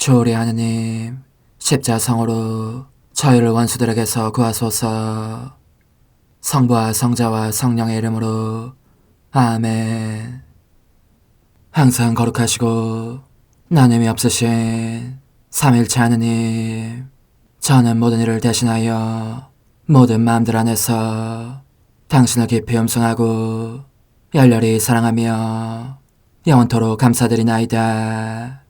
주오리 하느님, 십자성으로 저희를 원수들에게서 구하소서. 성부와 성자와 성령의 이름으로 아멘. 항상 거룩하시고 나눔이 없으신 삼일체 하느님, 저는 모든 일을 대신하여 모든 마음들 안에서 당신을 깊이 음성하고 열렬히 사랑하며 영원토록 감사드리나이다.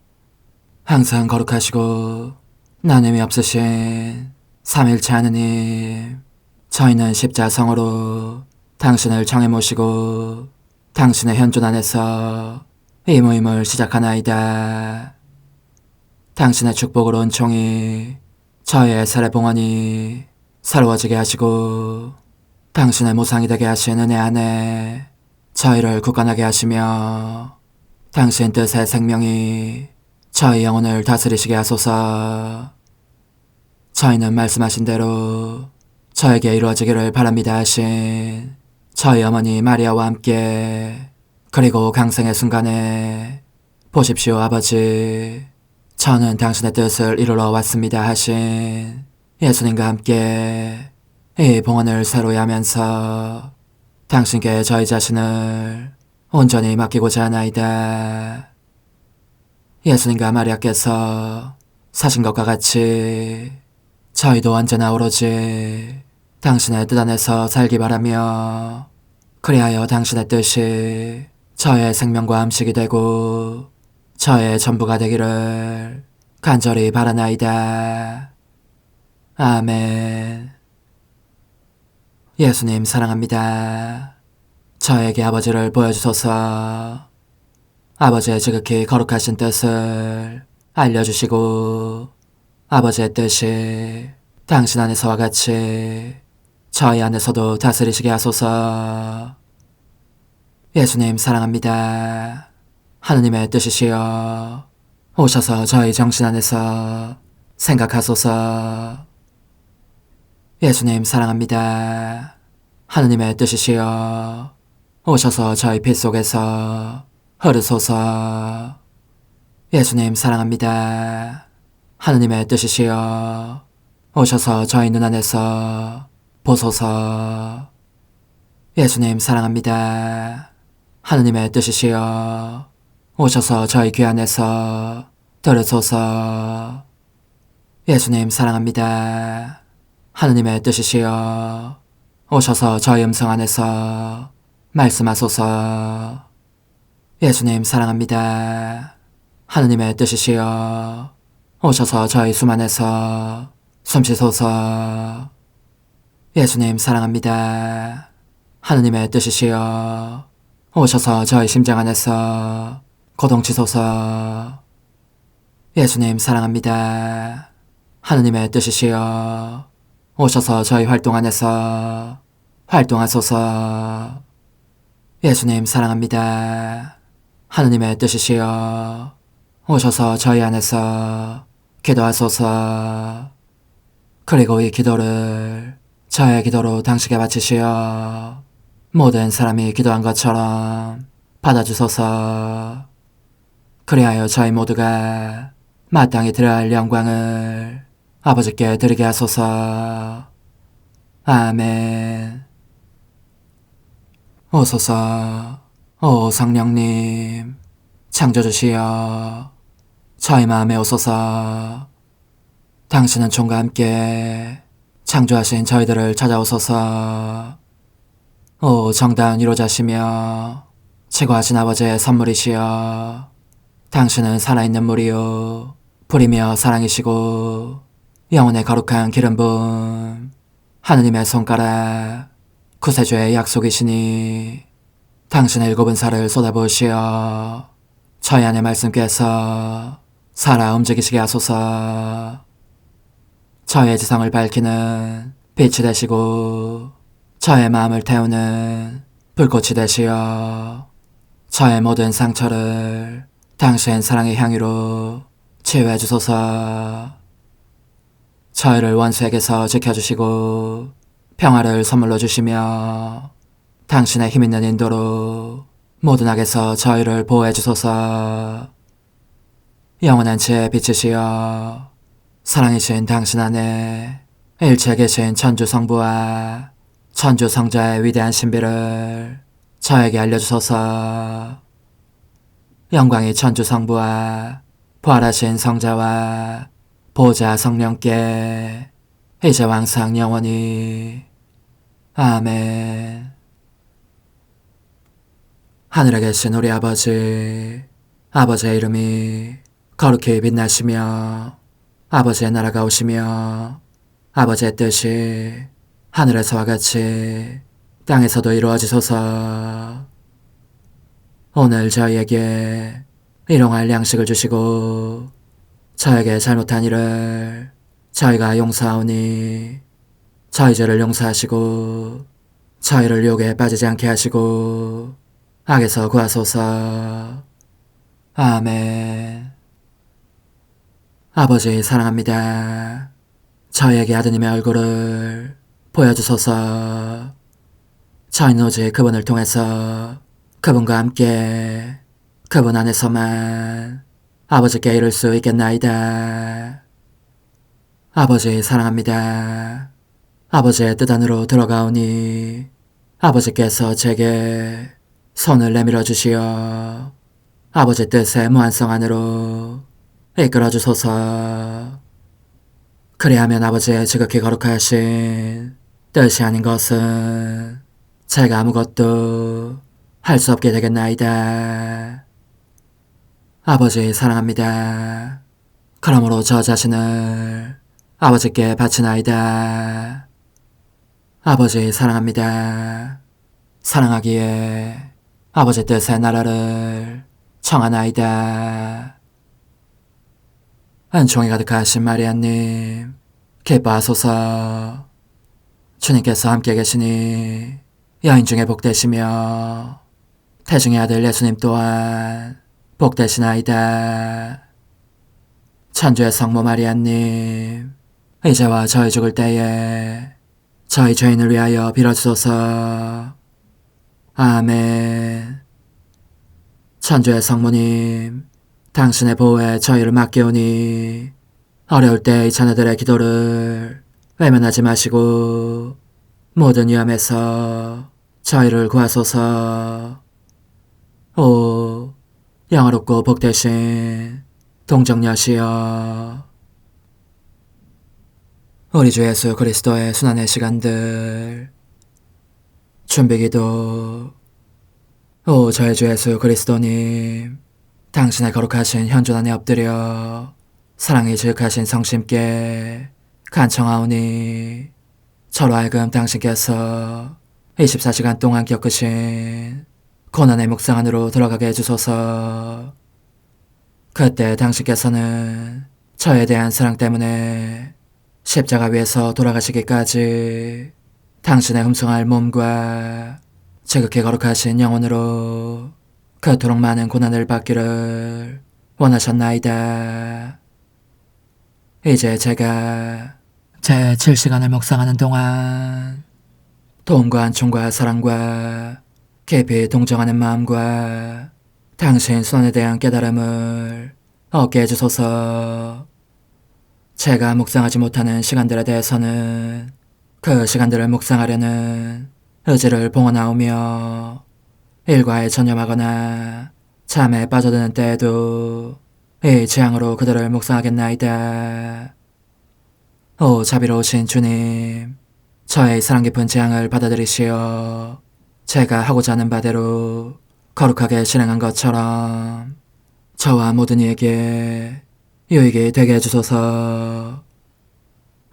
항상 거룩하시고 나눔이 없으신 삼일체 하느님, 저희는 십자성으로 당신을 정해 모시고 당신의 현존 안에서 이 모임을 시작하나이다. 당신의 축복으로 은총이 저희의 세례봉헌이 새로워지게 하시고 당신의 모상이 되게 하신 은혜 안에 저희를 굳건하게 하시며 당신 뜻의 생명이 저희 영혼을 다스리시게 하소서. 저희는 말씀하신 대로 저에게 이루어지기를 바랍니다 하신 저희 어머니 마리아와 함께, 그리고 강생의 순간에 보십시오 아버지, 저는 당신의 뜻을 이루러 왔습니다 하신 예수님과 함께 이 봉헌을 새로이 하면서 당신께 저희 자신을 온전히 맡기고자 하나이다. 예수님과 마리아께서 사신 것과 같이 저희도 언제나 오로지 당신의 뜻 안에서 살기 바라며, 그리하여 당신의 뜻이 저의 생명과 음식이 되고 저의 전부가 되기를 간절히 바라나이다. 아멘. 예수님 사랑합니다. 저에게 아버지를 보여주소서. 아버지의 지극히 거룩하신 뜻을 알려주시고 아버지의 뜻이 당신 안에서와 같이 저희 안에서도 다스리시게 하소서. 예수님 사랑합니다. 하느님의 뜻이시여 오셔서 저희 정신 안에서 생각하소서. 예수님 사랑합니다. 하느님의 뜻이시여 오셔서 저희 피 속에서 흐르소서. 예수님 사랑합니다. 하느님의 뜻이시여 오셔서 저희 눈 안에서 보소서. 예수님 사랑합니다. 하느님의 뜻이시여 오셔서 저희 귀 안에서 들으소서. 예수님 사랑합니다. 하느님의 뜻이시여 오셔서 저희 음성 안에서 말씀하소서. 예수님 사랑합니다. 하느님의 뜻이시여 오셔서 저희 숨 안에서 숨쉬소서. 예수님 사랑합니다. 하느님의 뜻이시여 오셔서 저희 심장 안에서 고동치소서. 예수님 사랑합니다. 하느님의 뜻이시여 오셔서 저희 활동 안에서 활동하소서. 예수님 사랑합니다. 하느님의 뜻이시여 오셔서 저희 안에서 기도하소서. 그리고 이 기도를 저의 기도로 당신께 바치시어 모든 사람이 기도한 것처럼 받아주소서. 그리하여 저희 모두가 마땅히 드려야 할 영광을 아버지께 드리게 하소서. 아멘. 오소서. 오 성령님 창조주시여 저희 마음에 오소서. 당신은 총과 함께 창조하신 저희들을 찾아오소서. 오 정다운 위로자시며 최고하신 아버지의 선물이시여 당신은 살아있는 물이요 불이며 사랑이시고 영혼의 거룩한 기름 부음 하느님의 손가락 구세주의 약속이시니 당신의 일곱은 살을 쏟아부으시어 저희 안의 말씀께서 살아 움직이시게 하소서. 저의 지성을 밝히는 빛이 되시고 저의 마음을 태우는 불꽃이 되시어 저의 모든 상처를 당신 사랑의 향유로 치유해 주소서. 저희를 원수에게서 지켜주시고 평화를 선물로 주시며 당신의 힘있는 인도로 모든 악에서 저희를 보호해 주소서. 영원한 제 빛이시여 사랑이신 당신 안에 일체 계신 천주 성부와 천주 성자의 위대한 신비를 저에게 알려주소서. 영광이 천주 성부와 부활하신 성자와 보좌 성령께 이제와 항상 영원히 아멘. 하늘에 계신 우리 아버지, 아버지의 이름이 거룩히 빛나시며 아버지의 나라가 오시며 아버지의 뜻이 하늘에서와 같이 땅에서도 이루어지소서. 오늘 저희에게 일용할 양식을 주시고 저에게 잘못한 일을 저희가 용서하오니 저희 죄를 용서하시고 저희를 유혹에 빠지지 않게 하시고 악에서 구하소서. 아멘. 아버지 사랑합니다. 저희에게 아드님의 얼굴을 보여주소서. 저희는 오직 그분을 통해서 그분과 함께 그분 안에서만 아버지께 이룰 수 있겠나이다. 아버지 사랑합니다. 아버지의 뜻 안으로 들어가오니 아버지께서 제게 손을 내밀어 주시어 아버지 뜻의 무한성 안으로 이끌어 주소서. 그리하면 아버지의 지극히 거룩하신 뜻이 아닌 것은 제가 아무것도 할 수 없게 되겠나이다. 아버지 사랑합니다. 그러므로 저 자신을 아버지께 바치나이다. 아버지 사랑합니다. 사랑하기에 아버지 뜻의 나라를 청하나이다. 은총이 가득하신 마리아님, 기뻐하소서. 주님께서 함께 계시니 여인 중에 복되시며 태중의 아들 예수님 또한 복되시나이다. 천주의 성모 마리아님, 이제와 저희 죽을 때에 저희 죄인을 위하여 빌어주소서. 아멘. 천주의 성모님, 당신의 보호에 저희를 맡기오니 어려울 때 이 자녀들의 기도를 외면하지 마시고 모든 위험에서 저희를 구하소서. 오, 영화롭고 복되신 동정녀시여, 우리 주 예수 그리스도의 순환의 시간들 준비기도. 오 저희 주 예수 그리스도님, 당신의 거룩하신 현존 안에 엎드려 사랑이 지극하신 성심께 간청하오니 저로 하여금 당신께서 24시간 동안 겪으신 고난의 묵상 안으로 들어가게 해주소서. 그때 당신께서는 저에 대한 사랑 때문에 십자가 위에서 돌아가시기까지 당신의 흠숭할 몸과 지극히 거룩하신 영혼으로 그토록 많은 고난을 받기를 원하셨나이다. 이제 제가 제 7시간을 묵상하는 동안 도움과 안총과 사랑과 깊이 동정하는 마음과 당신 손에 대한 깨달음을 얻게 해주소서. 제가 묵상하지 못하는 시간들에 대해서는 그 시간들을 묵상하려는 의지를 봉헌하오며 일과에 전념하거나 잠에 빠져드는 때에도 이 재앙으로 그들을 묵상하겠나이다. 오 자비로우신 주님, 저의 사랑 깊은 재앙을 받아들이시어 제가 하고자 하는 바대로 거룩하게 실행한 것처럼 저와 모든 이에게 유익이 되게 해주소서.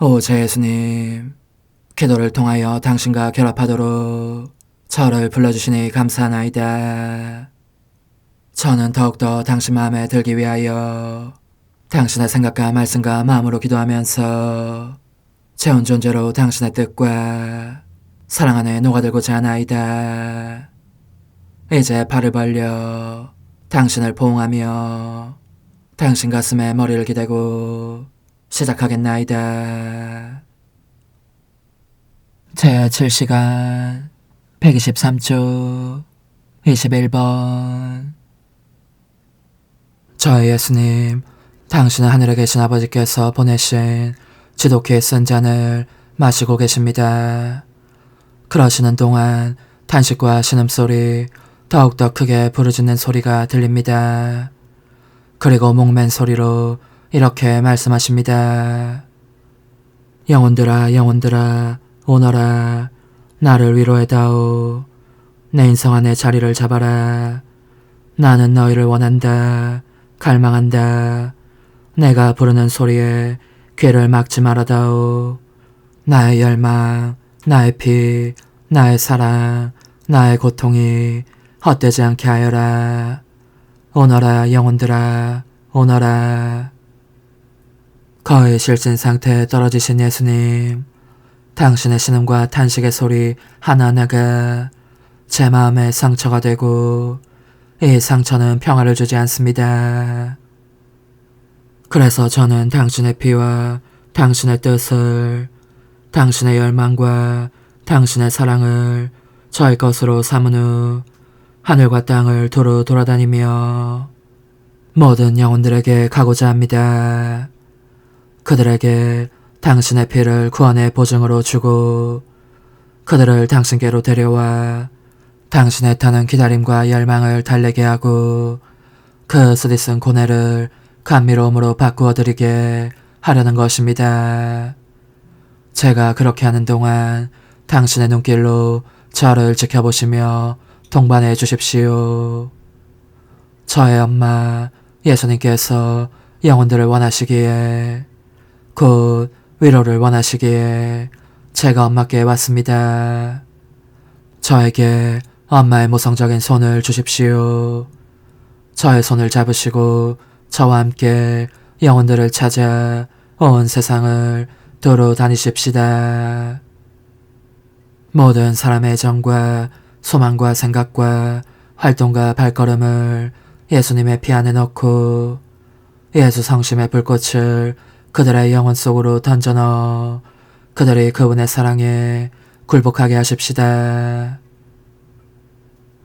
오 제 예수님, 기도를 통하여 당신과 결합하도록 저를 불러주시니 감사하나이다. 저는 더욱더 당신 마음에 들기 위하여 당신의 생각과 말씀과 마음으로 기도하면서 제 온 존재로 당신의 뜻과 사랑 안에 녹아들고자 하나이다. 이제 발을 벌려 당신을 포옹하며 당신 가슴에 머리를 기대고 시작하겠나이다. 제 7시간 123초 21번. 저의 예수님, 당신은 하늘에 계신 아버지께서 보내신 지독히 쓴 잔을 마시고 계십니다. 그러시는 동안 탄식과 신음소리, 더욱더 크게 부르짖는 소리가 들립니다. 그리고 목맨 소리로 이렇게 말씀하십니다. 영혼들아, 영혼들아, 오너라. 나를 위로해다오. 내 인성 안에 자리를 잡아라. 나는 너희를 원한다. 갈망한다. 내가 부르는 소리에 귀를 막지 말아다오. 나의 열망, 나의 피, 나의 사랑, 나의 고통이 헛되지 않게 하여라. 오너라, 영혼들아, 오너라. 거의 실신 상태에 떨어지신 예수님, 당신의 신음과 탄식의 소리 하나하나가 제 마음에 상처가 되고 이 상처는 평화를 주지 않습니다. 그래서 저는 당신의 피와 당신의 뜻을, 당신의 열망과 당신의 사랑을 저의 것으로 삼은 후 하늘과 땅을 두루 돌아다니며 모든 영혼들에게 가고자 합니다. 그들에게 당신의 피를 구원의 보증으로 주고 그들을 당신께로 데려와 당신의 타는 기다림과 열망을 달래게 하고 그 쓰디쓴 고뇌를 감미로움으로 바꾸어 드리게 하려는 것입니다. 제가 그렇게 하는 동안 당신의 눈길로 저를 지켜보시며 동반해 주십시오. 저의 엄마 예수님께서 영혼들을 원하시기에, 곧 위로를 원하시기에 제가 엄마께 왔습니다. 저에게 엄마의 모성적인 손을 주십시오. 저의 손을 잡으시고 저와 함께 영혼들을 찾아 온 세상을 두루 다니십시다. 모든 사람의 정과 소망과 생각과 활동과 발걸음을 예수님의 피 안에 넣고 예수 성심의 불꽃을 그들의 영혼 속으로 던져 넣어 그들이 그분의 사랑에 굴복하게 하십시다.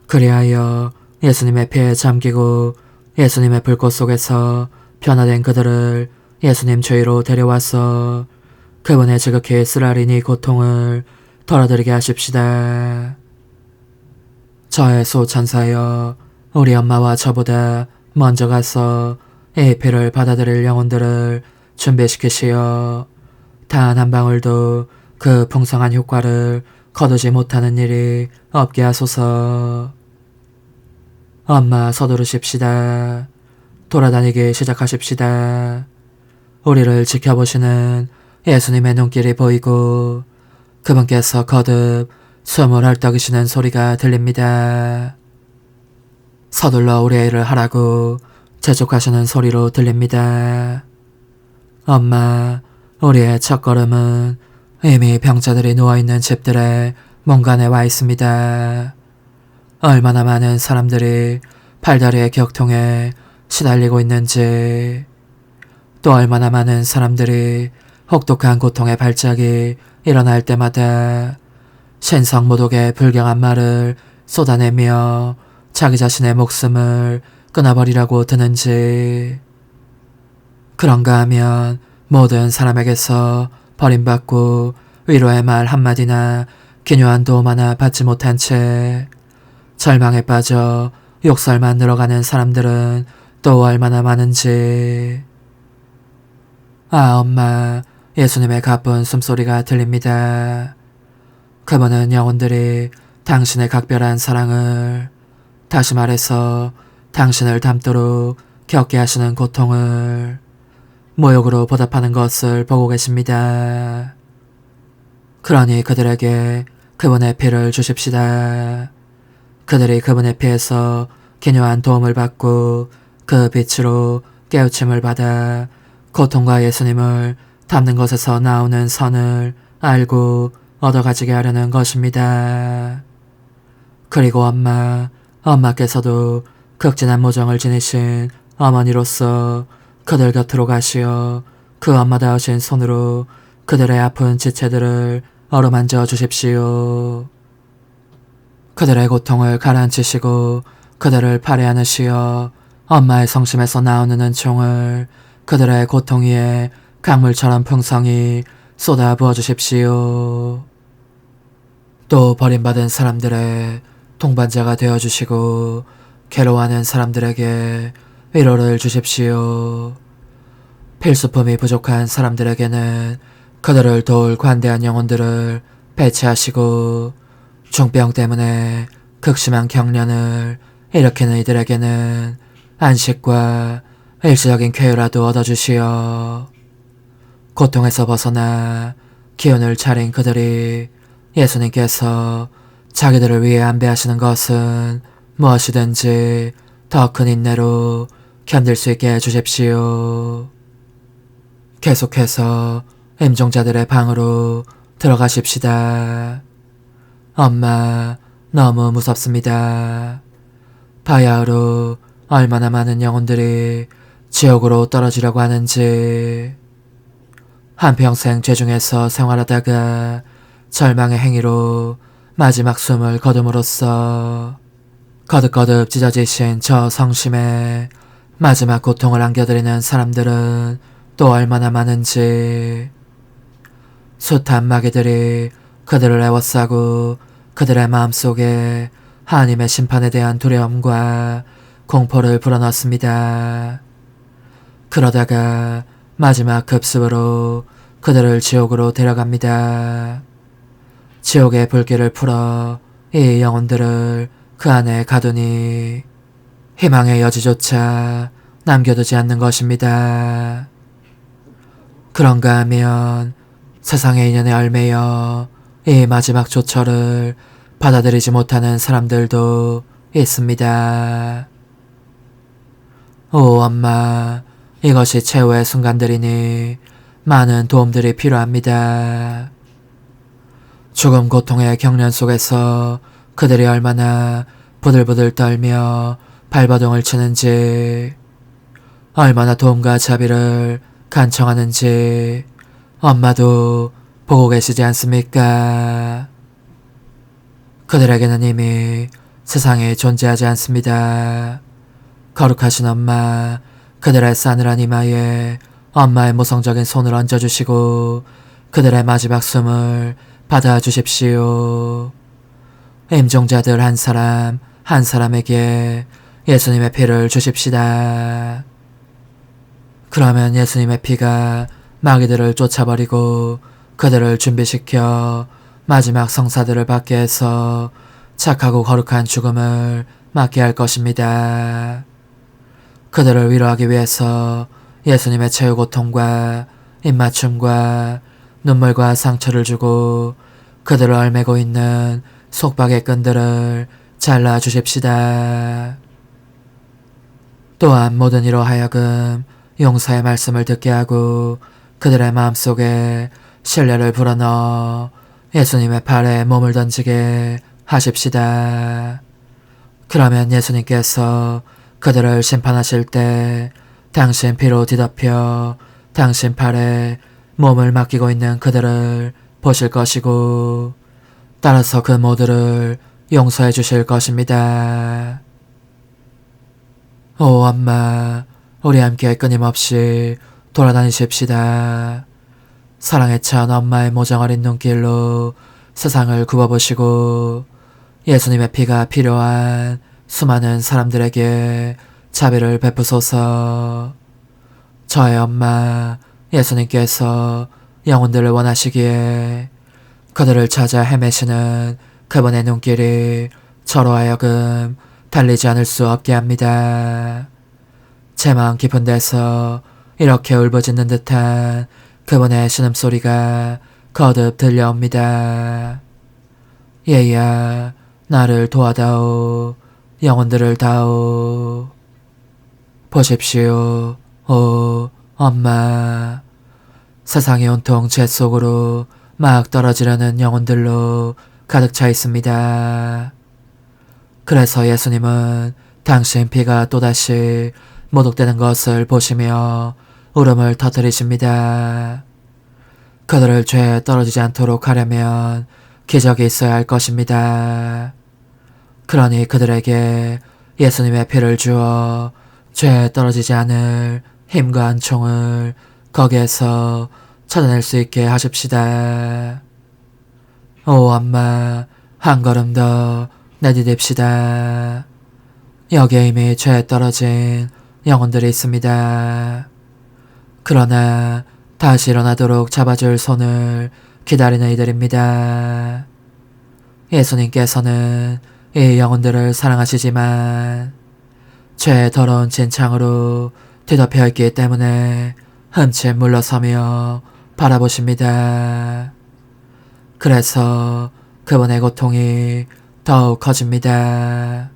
그리하여 예수님의 피에 잠기고 예수님의 불꽃 속에서 변화된 그들을 예수님 주위로 데려와서 그분의 지극히 쓰라린 이 고통을 덜어드리게 하십시다. 저의 소천사여, 우리 엄마와 저보다 먼저 가서 이 피를 받아들일 영혼들을 준비시키시어 단 한 방울도 그 풍성한 효과를 거두지 못하는 일이 없게 하소서. 엄마 서두르십시다. 돌아다니기 시작하십시다. 우리를 지켜보시는 예수님의 눈길이 보이고 그분께서 거듭 숨을 헐떡이시는 소리가 들립니다. 서둘러 우리의 일을 하라고 재촉하시는 소리로 들립니다. 엄마, 우리의 첫걸음은 이미 병자들이 누워있는 집들의 문간에 와 있습니다. 얼마나 많은 사람들이 팔다리의 격통에 시달리고 있는지, 또 얼마나 많은 사람들이 혹독한 고통의 발작이 일어날 때마다 신성모독의 불경한 말을 쏟아내며 자기 자신의 목숨을 끊어버리라고 드는지, 그런가 하면 모든 사람에게서 버림받고 위로의 말 한마디나 기묘한 도움 하나 받지 못한 채 절망에 빠져 욕설만 늘어가는 사람들은 또 얼마나 많은지. 아, 엄마, 예수님의 가쁜 숨소리가 들립니다. 그분은 영혼들이 당신의 각별한 사랑을, 다시 말해서 당신을 닮도록 겪게 하시는 고통을 모욕으로 보답하는 것을 보고 계십니다. 그러니 그들에게 그분의 피를 주십시다. 그들이 그분의 피에서 기묘한 도움을 받고 그 빛으로 깨우침을 받아 고통과 예수님을 담는 것에서 나오는 선을 알고 얻어가지게 하려는 것입니다. 그리고 엄마께서도 극진한 모정을 지니신 어머니로서 그들 곁으로 가시어 그 엄마다우신 손으로 그들의 아픈 지체들을 어루만져 주십시오. 그들의 고통을 가라앉히시고 그들을 팔에 안으시어 엄마의 성심에서 나오는 은총을 그들의 고통 위에 강물처럼 풍성히 쏟아 부어주십시오. 또 버림받은 사람들의 동반자가 되어주시고 괴로워하는 사람들에게 위로를 주십시오. 필수품이 부족한 사람들에게는 그들을 도울 관대한 영혼들을 배치하시고 중병 때문에 극심한 경련을 일으키는 이들에게는 안식과 일시적인 쾌유라도 얻어주시어 고통에서 벗어나 기운을 차린 그들이 예수님께서 자기들을 위해 안배하시는 것은 무엇이든지 더 큰 인내로 견딜 수 있게 해주십시오. 계속해서 임종자들의 방으로 들어가십시다. 엄마, 너무 무섭습니다. 바야흐로 얼마나 많은 영혼들이 지옥으로 떨어지려고 하는지. 한평생 죄중에서 생활하다가 절망의 행위로 마지막 숨을 거둠으로써 거듭거듭 찢어지신 저 성심에 마지막 고통을 안겨드리는 사람들은 또 얼마나 많은지. 숱한 마귀들이 그들을 애워싸고 그들의 마음속에 하나님의 심판에 대한 두려움과 공포를 불어넣습니다. 그러다가 마지막 급습으로 그들을 지옥으로 데려갑니다. 지옥의 불길을 풀어 이 영혼들을 그 안에 가두니 희망의 여지조차 남겨두지 않는 것입니다. 그런가 하면 세상의 인연에 얽매여 이 마지막 조처를 받아들이지 못하는 사람들도 있습니다. 오 엄마, 이것이 최후의 순간들이니 많은 도움들이 필요합니다. 죽음 고통의 경련 속에서 그들이 얼마나 부들부들 떨며 발버둥을 치는지, 얼마나 도움과 자비를 간청하는지 엄마도 보고 계시지 않습니까? 그들에게는 이미 세상에 존재하지 않습니다. 거룩하신 엄마, 그들의 싸늘한 이마에 엄마의 모성적인 손을 얹어주시고 그들의 마지막 숨을 받아주십시오. 임종자들 한 사람 한 사람에게 예수님의 피를 주십시다. 그러면 예수님의 피가 마귀들을 쫓아버리고 그들을 준비시켜 마지막 성사들을 받게 해서 착하고 거룩한 죽음을 맞게 할 것입니다. 그들을 위로하기 위해서 예수님의 최후 고통과 입맞춤과 눈물과 상처를 주고 그들을 얽매고 있는 속박의 끈들을 잘라 주십시다. 또한 모든 이로 하여금 용서의 말씀을 듣게 하고 그들의 마음속에 신뢰를 불어넣어 예수님의 발에 몸을 던지게 하십시다. 그러면 예수님께서 그들을 심판하실 때 당신 피로 뒤덮여 당신 팔에 몸을 맡기고 있는 그들을 보실 것이고 따라서 그 모두를 용서해 주실 것입니다. 오 엄마, 우리 함께 끊임없이 돌아다니십시다. 사랑에 찬 엄마의 모정어린 눈길로 세상을 굽어보시고 예수님의 피가 필요한 수많은 사람들에게 자비를 베푸소서. 저의 엄마 예수님께서 영혼들을 원하시기에 그들을 찾아 헤매시는 그분의 눈길이 저로 하여금 달리지 않을 수 없게 합니다. 제 마음 깊은 데서 이렇게 울부짖는 듯한 그분의 신음소리가 거듭 들려옵니다. 얘야, 나를 도와다오. 영혼들을 다오. 보십시오. 오 엄마, 세상이 온통 죄 속으로 막 떨어지려는 영혼들로 가득 차 있습니다. 그래서 예수님은 당신 피가 또다시 모독되는 것을 보시며 울음을 터뜨리십니다. 그들을 죄에 떨어지지 않도록 하려면 기적이 있어야 할 것입니다. 그러니 그들에게 예수님의 피를 주어 죄에 떨어지지 않을 힘과 은총을 거기에서 찾아낼 수 있게 하십시다. 오 엄마, 한 걸음 더 내디딥시다. 여기에 이미 죄에 떨어진 영혼들이 있습니다. 그러나 다시 일어나도록 잡아줄 손을 기다리는 이들입니다. 예수님께서는 이 영혼들을 사랑하시지만 죄의 더러운 진창으로 뒤덮여 있기 때문에 흠칫 물러서며 바라보십니다. 그래서 그분의 고통이 더욱 커집니다.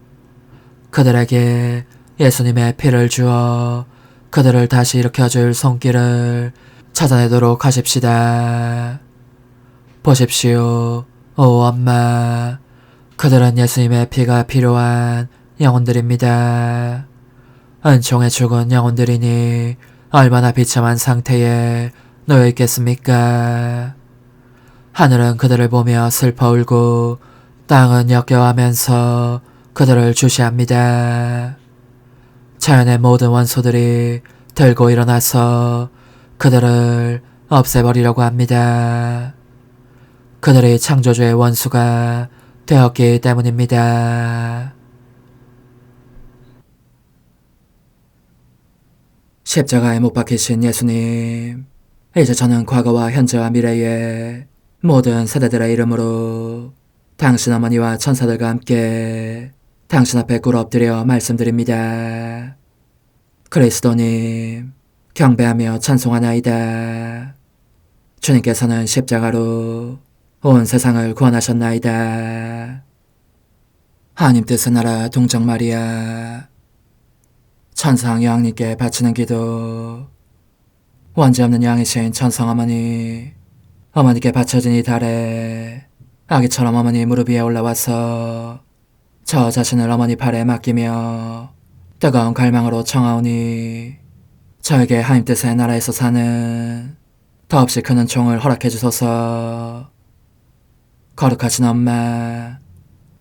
그들에게 예수님의 피를 주어 그들을 다시 일으켜줄 손길을 찾아내도록 하십시다. 보십시오, 오 엄마. 그들은 예수님의 피가 필요한 영혼들입니다. 은총에 죽은 영혼들이니 얼마나 비참한 상태에 놓여 있겠습니까? 하늘은 그들을 보며 슬퍼 울고 땅은 역겨워하면서 그들을 주시합니다. 자연의 모든 원소들이 들고 일어나서 그들을 없애버리려고 합니다. 그들이 창조주의 원수가 되었기 때문입니다. 십자가에 못 박히신 예수님, 이제 저는 과거와 현재와 미래의 모든 세대들의 이름으로 당신 어머니와 천사들과 함께 당신 앞에 꿇어 엎드려 말씀드립니다. 그리스도님, 경배하며 찬송하나이다. 주님께서는 십자가로 온 세상을 구원하셨나이다. 하나님 뜻의 나라 동정 마리아, 천상 여왕님께 바치는 기도. 원죄 없는 양이신 천상 어머니, 어머니께 바쳐진 이 달에 아기처럼 어머니 무릎 위에 올라와서 저 자신을 어머니 팔에 맡기며 뜨거운 갈망으로 청하오니 저에게 하나님 뜻의 나라에서 사는 더없이 큰 은총을 허락해 주소서. 거룩하신 엄마,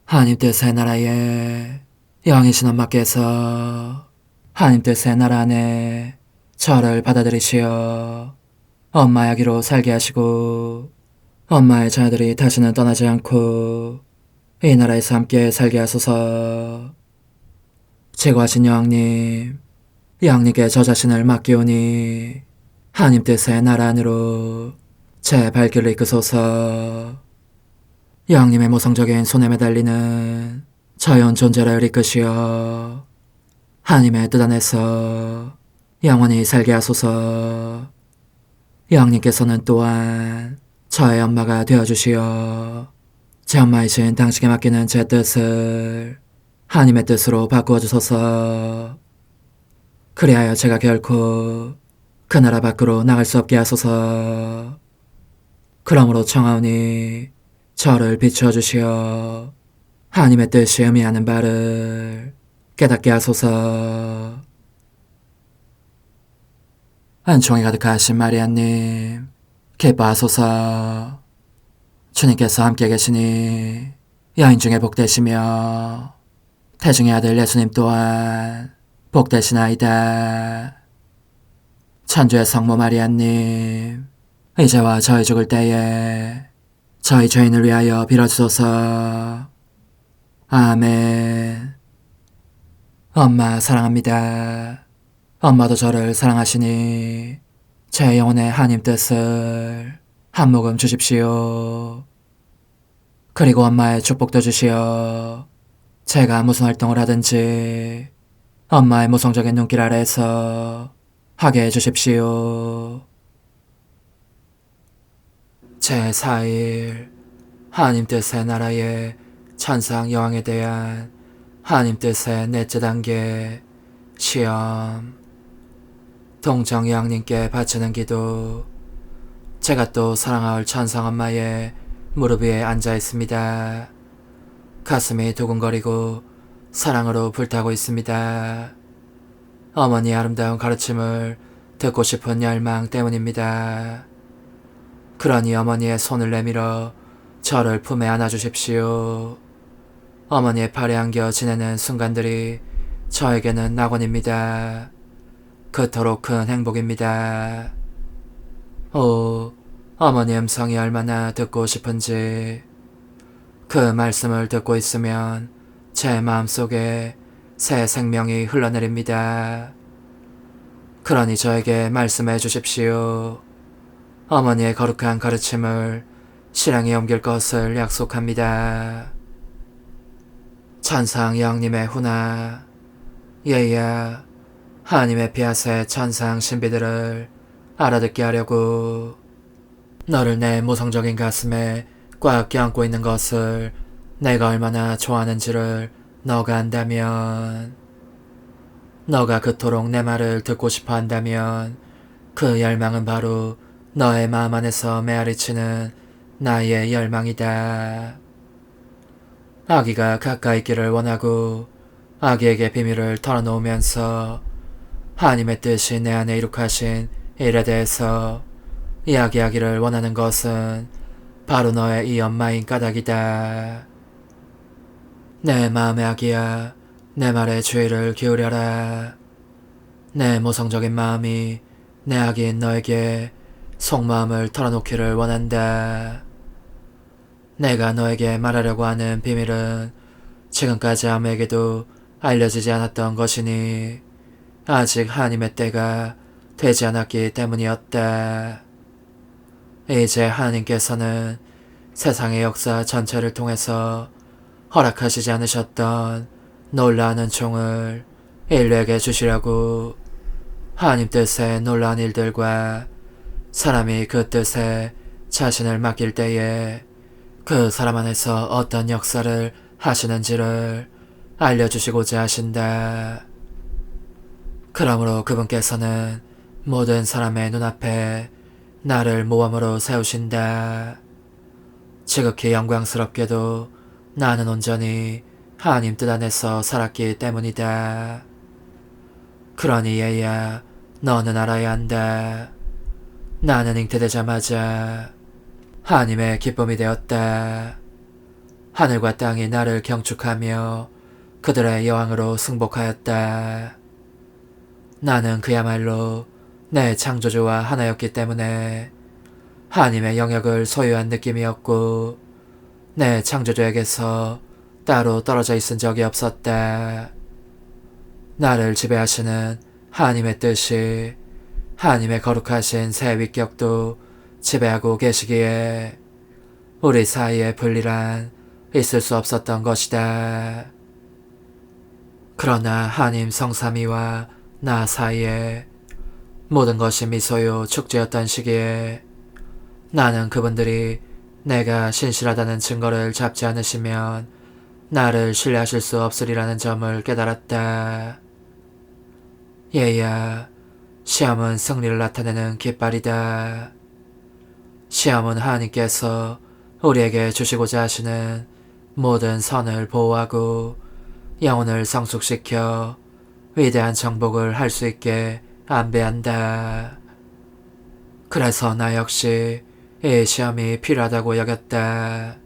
하나님 뜻의 나라에 영이신 엄마께서 하나님 뜻의 나라 안에 저를 받아들이시어 엄마 아기로 살게 하시고 엄마의 자녀들이 다시는 떠나지 않고 이 나라에서 함께 살게 하소서. 제거하신 여왕님, 여왕님께 저 자신을 맡기오니 하나님 뜻의 나라 안으로 제 발길을 이끄소서. 여왕님의 모성적인 손에 매달리는 자연 존재를 이끄시어 하나님의 뜻 안에서 영원히 살게 하소서. 여왕님께서는 또한 저의 엄마가 되어주시어 제 엄마이신 당신께 맡기는 제 뜻을 하나님의 뜻으로 바꾸어 주소서. 그리하여 제가 결코 그 나라 밖으로 나갈 수 없게 하소서. 그러므로 청하오니 저를 비추어 주시어 하나님의 뜻이 의미하는 바를 깨닫게 하소서. 은총이 가득하신 마리아님, 기뻐하소서. 주님께서 함께 계시니 여인 중에 복되시며 태중의 아들 예수님 또한 복되시나이다. 천주의 성모 마리아님, 이제와 저희 죽을 때에 저희 죄인을 위하여 빌어주소서. 아멘. 엄마 사랑합니다. 엄마도 저를 사랑하시니 제 영혼의 하나님 뜻을 한 모금 주십시오. 그리고 엄마의 축복도 주시어 제가 무슨 활동을 하든지 엄마의 모성적인 눈길 아래에서 하게 해주십시오. 제4일 하나님 뜻의 나라의 천상 여왕에 대한 하나님 뜻의 넷째 단계 시험. 동정 여왕님께 바치는 기도. 제가 또 사랑할 천상 엄마의 무릎 위에 앉아 있습니다. 가슴이 두근거리고 사랑으로 불타고 있습니다. 어머니의 아름다운 가르침을 듣고 싶은 열망 때문입니다. 그러니 어머니의 손을 내밀어 저를 품에 안아주십시오. 어머니의 팔에 안겨 지내는 순간들이 저에게는 낙원입니다. 그토록 큰 행복입니다. 오, 어머니 음성이 얼마나 듣고 싶은지. 그 말씀을 듣고 있으면 제 마음속에 새 생명이 흘러내립니다. 그러니 저에게 말씀해 주십시오. 어머니의 거룩한 가르침을 실행에 옮길 것을 약속합니다. 천상 영님의 훈화. 얘야, 하나님의 피아새 천상 신비들을 알아듣게 하려고 너를 내 모성적인 가슴에 꽉 껴안고 있는 것을 내가 얼마나 좋아하는지를 너가 안다면, 너가 그토록 내 말을 듣고 싶어 한다면 그 열망은 바로 너의 마음 안에서 메아리치는 나의 열망이다. 아기가 가까이 있기를 원하고 아기에게 비밀을 털어놓으면서 하나님의 뜻이 내 안에 이룩하신 일에 대해서 이야기하기를 원하는 것은 바로 너의 이 엄마인 까닭이다. 내 마음의 아기야, 내 말에 주의를 기울여라. 내 모성적인 마음이 내 아기인 너에게 속마음을 털어놓기를 원한다. 내가 너에게 말하려고 하는 비밀은 지금까지 아무에게도 알려지지 않았던 것이니 아직 하나님의 때가 되지 않았기 때문이었다. 이제 하나님께서는 세상의 역사 전체를 통해서 허락하시지 않으셨던 놀라운 은총을 인류에게 주시려고 하나님 뜻의 놀라운 일들과 사람이 그 뜻에 자신을 맡길 때에 그 사람 안에서 어떤 역사를 하시는지를 알려주시고자 하신다. 그러므로 그분께서는 모든 사람의 눈앞에 나를 모범으로 세우신다. 지극히 영광스럽게도 나는 온전히 하나님 뜻 안에서 살았기 때문이다. 그러니 얘야, 너는 알아야 한다. 나는 잉태되자마자 하나님의 기쁨이 되었다. 하늘과 땅이 나를 경축하며 그들의 여왕으로 승복하였다. 나는 그야말로 내 창조주와 하나였기 때문에 하나님의 영역을 소유한 느낌이었고 내 창조주에게서 따로 떨어져 있은 적이 없었다. 나를 지배하시는 하나님의 뜻이 하나님의 거룩하신 새 위격도 지배하고 계시기에 우리 사이에 분리란 있을 수 없었던 것이다. 그러나 하나님 성삼위와 나 사이에 모든 것이 미소요 축제였던 시기에 나는 그분들이 내가 신실하다는 증거를 잡지 않으시면 나를 신뢰하실 수 없으리라는 점을 깨달았다. 얘야, 시험은 승리를 나타내는 깃발이다. 시험은 하나님께서 우리에게 주시고자 하시는 모든 선을 보호하고 영혼을 성숙시켜 위대한 정복을 할 수 있게 안배한다. 그래서 나 역시 이 시험이 필요하다고 여겼다.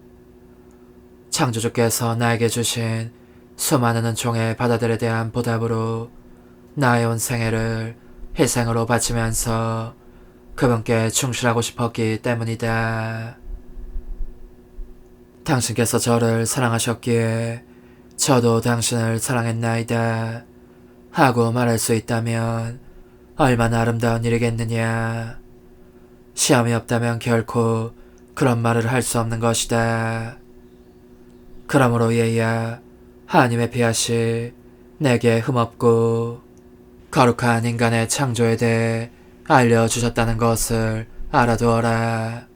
창조주께서 나에게 주신 수많은 은총의 바다들에 대한 보답으로 나의 온 생애를 희생으로 바치면서 그분께 충실하고 싶었기 때문이다. 당신께서 저를 사랑하셨기에 저도 당신을 사랑했나이다 하고 말할 수 있다면 얼마나 아름다운 일이겠느냐. 시험이 없다면 결코 그런 말을 할 수 없는 것이다. 그러므로 얘야, 하나님의 피아시 내게 흠없고 거룩한 인간의 창조에 대해 알려주셨다는 것을 알아두어라.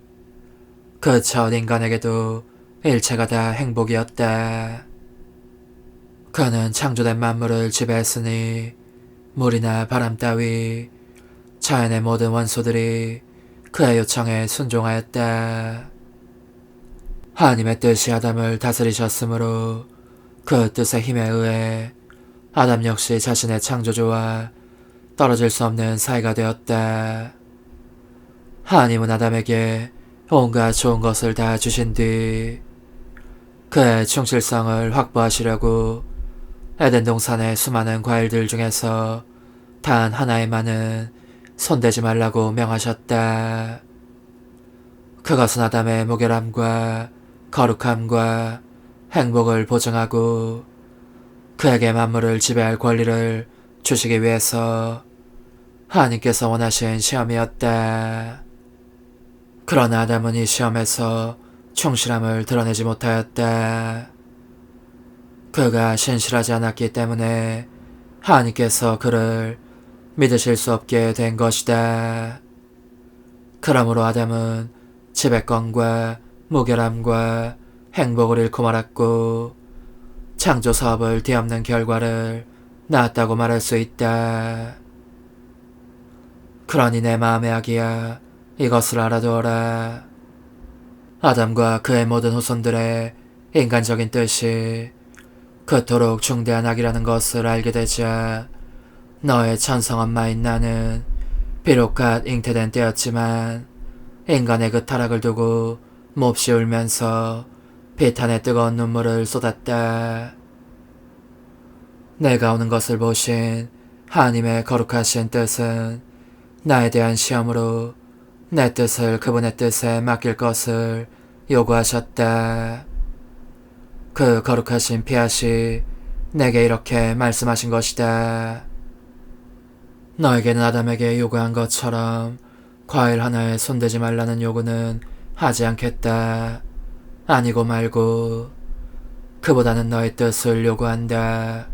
그 첫 인간에게도 일체가 다 행복이었다. 그는 창조된 만물을 지배했으니 물이나 바람 따위 자연의 모든 원소들이 그의 요청에 순종하였다. 하나님의 뜻이 아담을 다스리셨으므로 그 뜻의 힘에 의해 아담 역시 자신의 창조주와 떨어질 수 없는 사이가 되었다. 하나님은 아담에게 온갖 좋은 것을 다 주신 뒤 그의 충실성을 확보하시려고 에덴 동산의 수많은 과일들 중에서 단 하나에만은 손대지 말라고 명하셨다. 그것은 아담의 무결함과 거룩함과 행복을 보증하고 그에게 만물을 지배할 권리를 주시기 위해서 하나님께서 원하신 시험이었다. 그러나 아담은 이 시험에서 충실함을 드러내지 못하였다. 그가 신실하지 않았기 때문에 하나님께서 그를 믿으실 수 없게 된 것이다. 그러므로 아담은 지배권과 무결함과 행복을 잃고 말았고 창조 사업을 뒤엎는 결과를 낳았다고 말할 수 있다. 그러니 내 마음의 아기야, 이것을 알아두어라. 아담과 그의 모든 후손들의 인간적인 뜻이 그토록 중대한 악이라는 것을 알게 되자 너의 천성엄마인 나는 비록 갓 잉태된 때였지만 인간의 그 타락을 두고 몹시 울면서 비탄의 뜨거운 눈물을 쏟았다. 내가 오는 것을 보신 하나님의 거룩하신 뜻은 나에 대한 시험으로 내 뜻을 그분의 뜻에 맡길 것을 요구하셨다. 그 거룩하신 피하시 내게 이렇게 말씀하신 것이다. 너에게는 아담에게 요구한 것처럼 과일 하나에 손대지 말라는 요구는 하지 않겠다. 아니고 말고 그보다는 너의 뜻을 요구한다.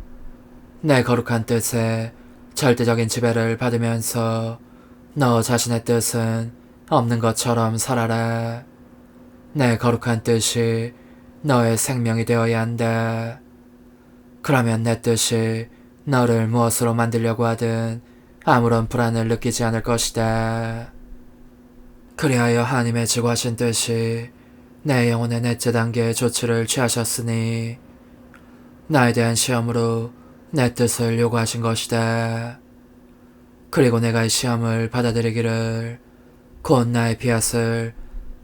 내 거룩한 뜻에 절대적인 지배를 받으면서 너 자신의 뜻은 없는 것처럼 살아라. 내 거룩한 뜻이 너의 생명이 되어야 한다. 그러면 내 뜻이 너를 무엇으로 만들려고 하든 아무런 불안을 느끼지 않을 것이다. 그리하여 하나님의 지구하신 뜻이 내 영혼의 넷째 단계의 조치를 취하셨으니 나에 대한 시험으로 내 뜻을 요구하신 것이다. 그리고 내가 이 시험을 받아들이기를 곧 나의 비앗을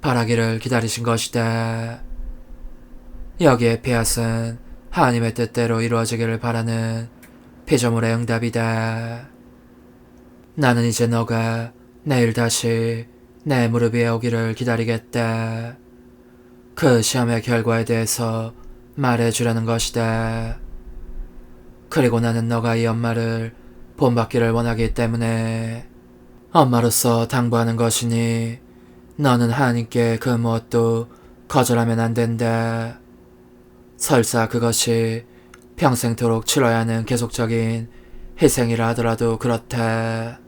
바라기를 기다리신 것이다. 여기에 비앗은 하나님의 뜻대로 이루어지기를 바라는 피조물의 응답이다. 나는 이제 너가 내일 다시 내 무릎 위에 오기를 기다리겠다. 그 시험의 결과에 대해서 말해주려는 것이다. 그리고 나는 너가 이 엄마를 본받기를 원하기 때문에 엄마로서 당부하는 것이니 너는 하나님께 그 무엇도 거절하면 안 된다. 설사 그것이 평생토록 치러야 하는 계속적인 희생이라 하더라도 그렇다.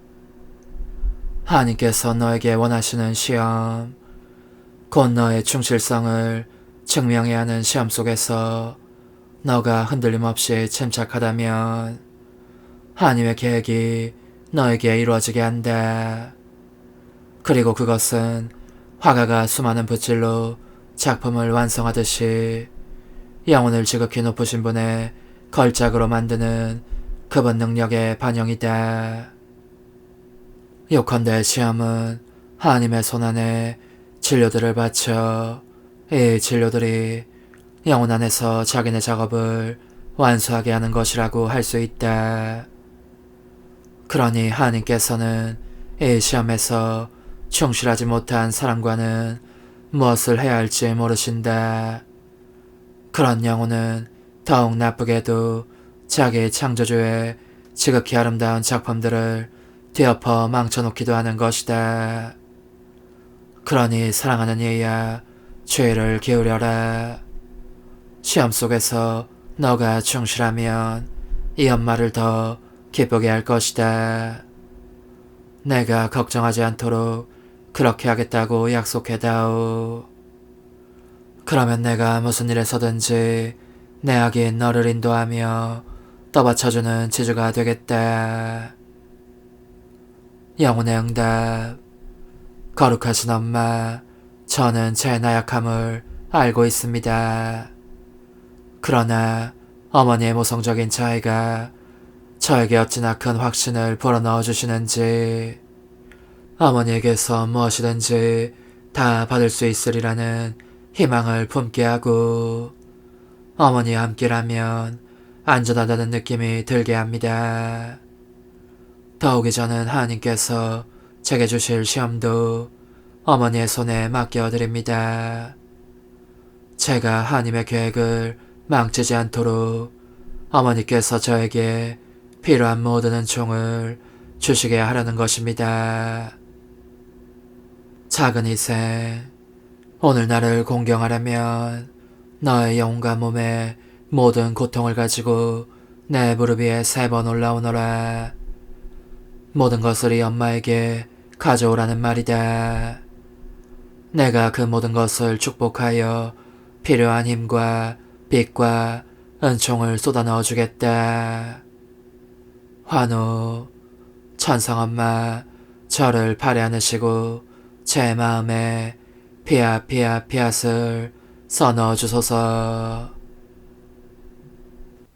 하나님께서 너에게 원하시는 시험, 곧 너의 충실성을 증명해야 하는 시험 속에서 너가 흔들림 없이 침착하다면 하나님의 계획이 너에게 이루어지게 한다. 그리고 그것은 화가가 수많은 붓질로 작품을 완성하듯이 영혼을 지극히 높으신 분의 걸작으로 만드는 그분 능력의 반영이다. 요컨대 시험은 하나님의 손안에 진료들을 바쳐 이 진료들이 영혼 안에서 자기네 작업을 완수하게 하는 것이라고 할 수 있다. 그러니 하나님께서는 이 시험에서 충실하지 못한 사람과는 무엇을 해야 할지 모르신다. 그런 영혼은 더욱 나쁘게도 자기 창조주의 지극히 아름다운 작품들을 뒤엎어 망쳐놓기도 하는 것이다. 그러니 사랑하는 이야, 주의를 기울여라. 시험 속에서 너가 충실하면 이 엄마를 더 기쁘게 할 것이다. 내가 걱정하지 않도록 그렇게 하겠다고 약속해다오. 그러면 내가 무슨 일에서든지 내 아기인 너를 인도하며 떠받쳐주는 지주가 되겠다. 영혼의 응답. 거룩하신 엄마, 저는 제 나약함을 알고 있습니다. 그러나 어머니의 모성적인 자애가 저에게 어찌나 큰 확신을 불어넣어 주시는지, 어머니에게서 무엇이든지 다 받을 수 있으리라는 희망을 품게 하고 어머니와 함께라면 안전하다는 느낌이 들게 합니다. 더욱이 저는 하나님께서 제게 주실 시험도 어머니의 손에 맡겨드립니다. 제가 하나님의 계획을 망치지 않도록 어머니께서 저에게 필요한 모든 은총을 주시게 하려는 것입니다. 작은 희생, 오늘 나를 공경하려면 너의 영혼과 몸의 모든 고통을 가지고 내 무릎 위에 3번 올라오너라. 모든 것을 이 엄마에게 가져오라는 말이다. 내가 그 모든 것을 축복하여 필요한 힘과 빛과 은총을 쏟아 넣어주겠다. 환호, 천상엄마, 저를 발에 안으시고 제 마음에 피앗을 써넣어 주소서.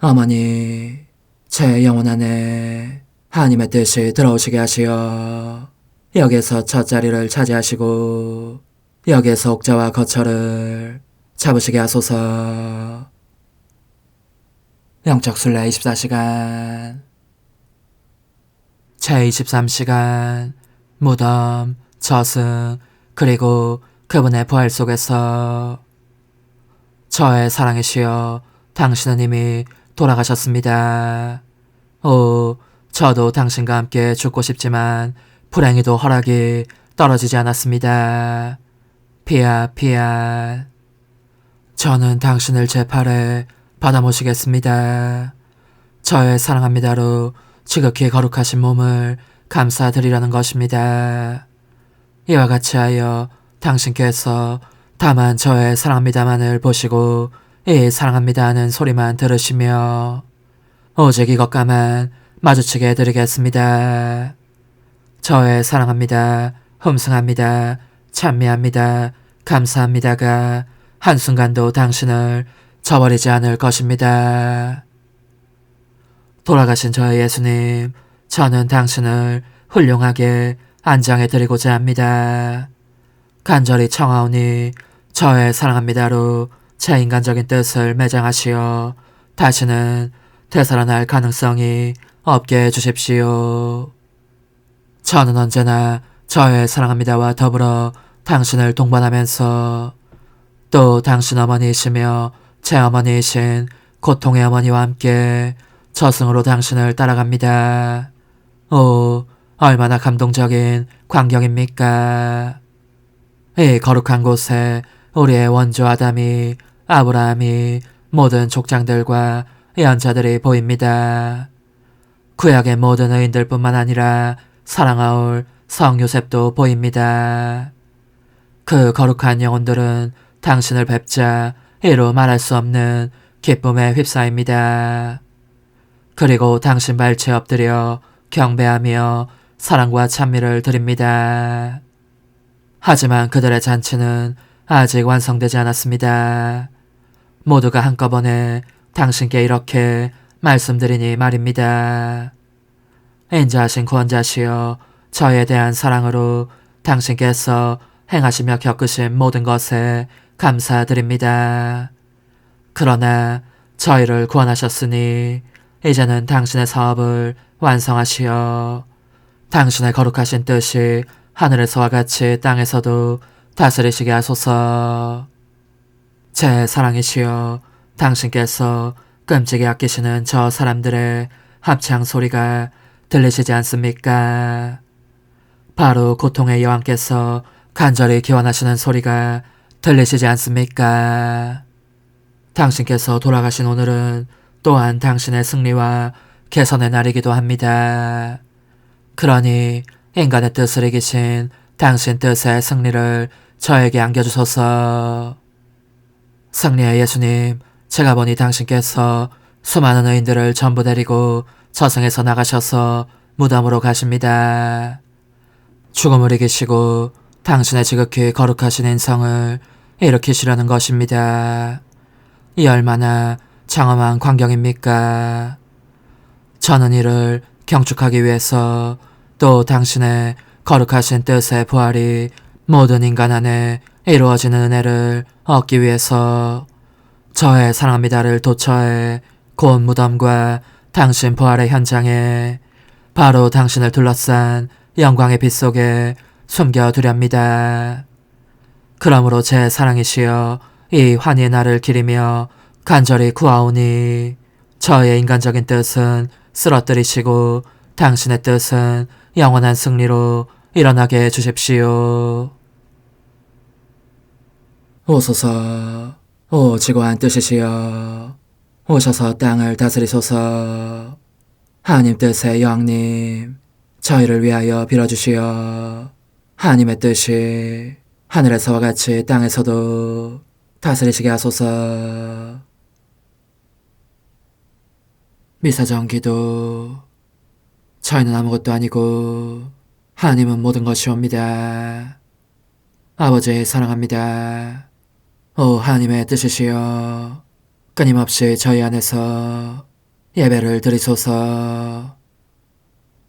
어머니, 제 영혼 안에 하나님의 뜻이 들어오시게 하시어 여기에서 첫 자리를 차지하시고 여기에서 옥자와 거처를 잡으시게 하소서. 영적 순례 24시간 제23시간 무덤, 저승, 그리고 그분의 부활 속에서 저의 사랑이시여 당신은 이미 돌아가셨습니다. 오, 저도 당신과 함께 죽고 싶지만 불행히도 허락이 떨어지지 않았습니다. 피앗. 저는 당신을 제 팔에 받아 모시겠습니다. 저의 사랑합니다로 지극히 거룩하신 몸을 감사드리려는 것입니다. 이와 같이 하여 당신께서 다만 저의 사랑합니다만을 보시고 이 사랑합니다 하는 소리만 들으시며 오직 이것과만 마주치게 해드리겠습니다. 저의 사랑합니다, 흠숭합니다, 찬미합니다, 감사합니다가 한순간도 당신을 저버리지 않을 것입니다. 돌아가신 저의 예수님, 저는 당신을 훌륭하게 안장해드리고자 합니다. 간절히 청하오니 저의 사랑합니다로 제 인간적인 뜻을 매장하시어 다시는 되살아날 가능성이 없게 해주십시오. 저는 언제나 저의 사랑합니다와 더불어 당신을 동반하면서 또 당신 어머니이시며 제 어머니이신 고통의 어머니와 함께 저승으로 당신을 따라갑니다. 오, 얼마나 감동적인 광경입니까? 이 거룩한 곳에 우리의 원조 아담이, 아브라함이, 모든 족장들과 예언자들이 보입니다. 구약의 모든 의인들뿐만 아니라 사랑하올 성 요셉도 보입니다. 그 거룩한 영혼들은 당신을 뵙자 이루 말할 수 없는 기쁨에 휩싸입니다. 그리고 당신 발치에 엎드려 경배하며 사랑과 찬미를 드립니다. 하지만 그들의 잔치는 아직 완성되지 않았습니다. 모두가 한꺼번에 당신께 이렇게 말씀드리니 말입니다. 인자하신 구원자시여, 저에 대한 사랑으로 당신께서 행하시며 겪으신 모든 것에 감사드립니다. 그러나 저희를 구원하셨으니 이제는 당신의 사업을 완성하시어 당신의 거룩하신 뜻이 하늘에서와 같이 땅에서도 다스리시게 하소서. 제 사랑이시여, 당신께서 끔찍이 아끼시는 저 사람들의 합창 소리가 들리시지 않습니까? 바로 고통의 여왕께서 간절히 기원하시는 소리가 들리시지 않습니까? 당신께서 돌아가신 오늘은 또한 당신의 승리와 개선의 날이기도 합니다. 그러니 인간의 뜻을 이기신 당신 뜻의 승리를 저에게 안겨주소서. 승리의 예수님, 제가 보니 당신께서 수많은 의인들을 전부 데리고 저승에서 나가셔서 무덤으로 가십니다. 죽음을 이기시고 당신의 지극히 거룩하신 인성을 일으키시려는 것입니다. 이 얼마나 장엄한 광경입니까? 저는 이를 경축하기 위해서 또 당신의 거룩하신 뜻의 부활이 모든 인간 안에 이루어지는 은혜를 얻기 위해서 저의 사랑합니다를 도처에 고운 무덤과 당신 부활의 현장에 바로 당신을 둘러싼 영광의 빛 속에 숨겨두렵니다. 그러므로 제 사랑이시여 이 환희의 날을 기리며 간절히 구하오니 저의 인간적인 뜻은 쓰러뜨리시고 당신의 뜻은 영원한 승리로 일어나게 해주십시오. 오소서, 오 지고한 뜻이시여, 오셔서 땅을 다스리소서. 하나님 뜻의 여왕님, 저희를 위하여 빌어주시어 하나님의 뜻이 하늘에서와 같이 땅에서도 다스리시게 하소서. 미사정 기도. 저희는 아무것도 아니고 하나님은 모든 것이옵니다. 아버지 사랑합니다. 오 하나님의 뜻이시여, 끊임없이 저희 안에서 예배를 드리소서.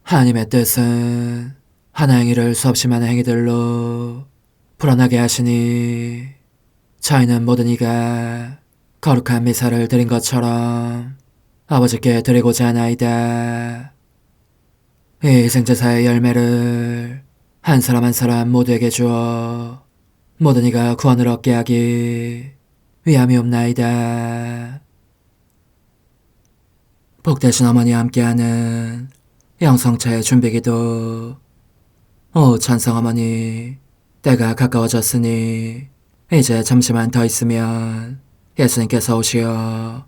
하나님의 뜻은 하나의 일을 수없이 많은 행위들로 불어나게 하시니 저희는 모든 이가 거룩한 미사를 드린 것처럼 아버지께 드리고자 하나이다. 이 희생제사의 열매를 한 사람 한 사람 모두에게 주어 모든 이가 구원을 얻게 하기 위함이옵나이다. 복되신 어머니와 함께하는 영성차의 준비기도. 오 찬성 어머니, 때가 가까워졌으니 이제 잠시만 더 있으면 예수님께서 오시어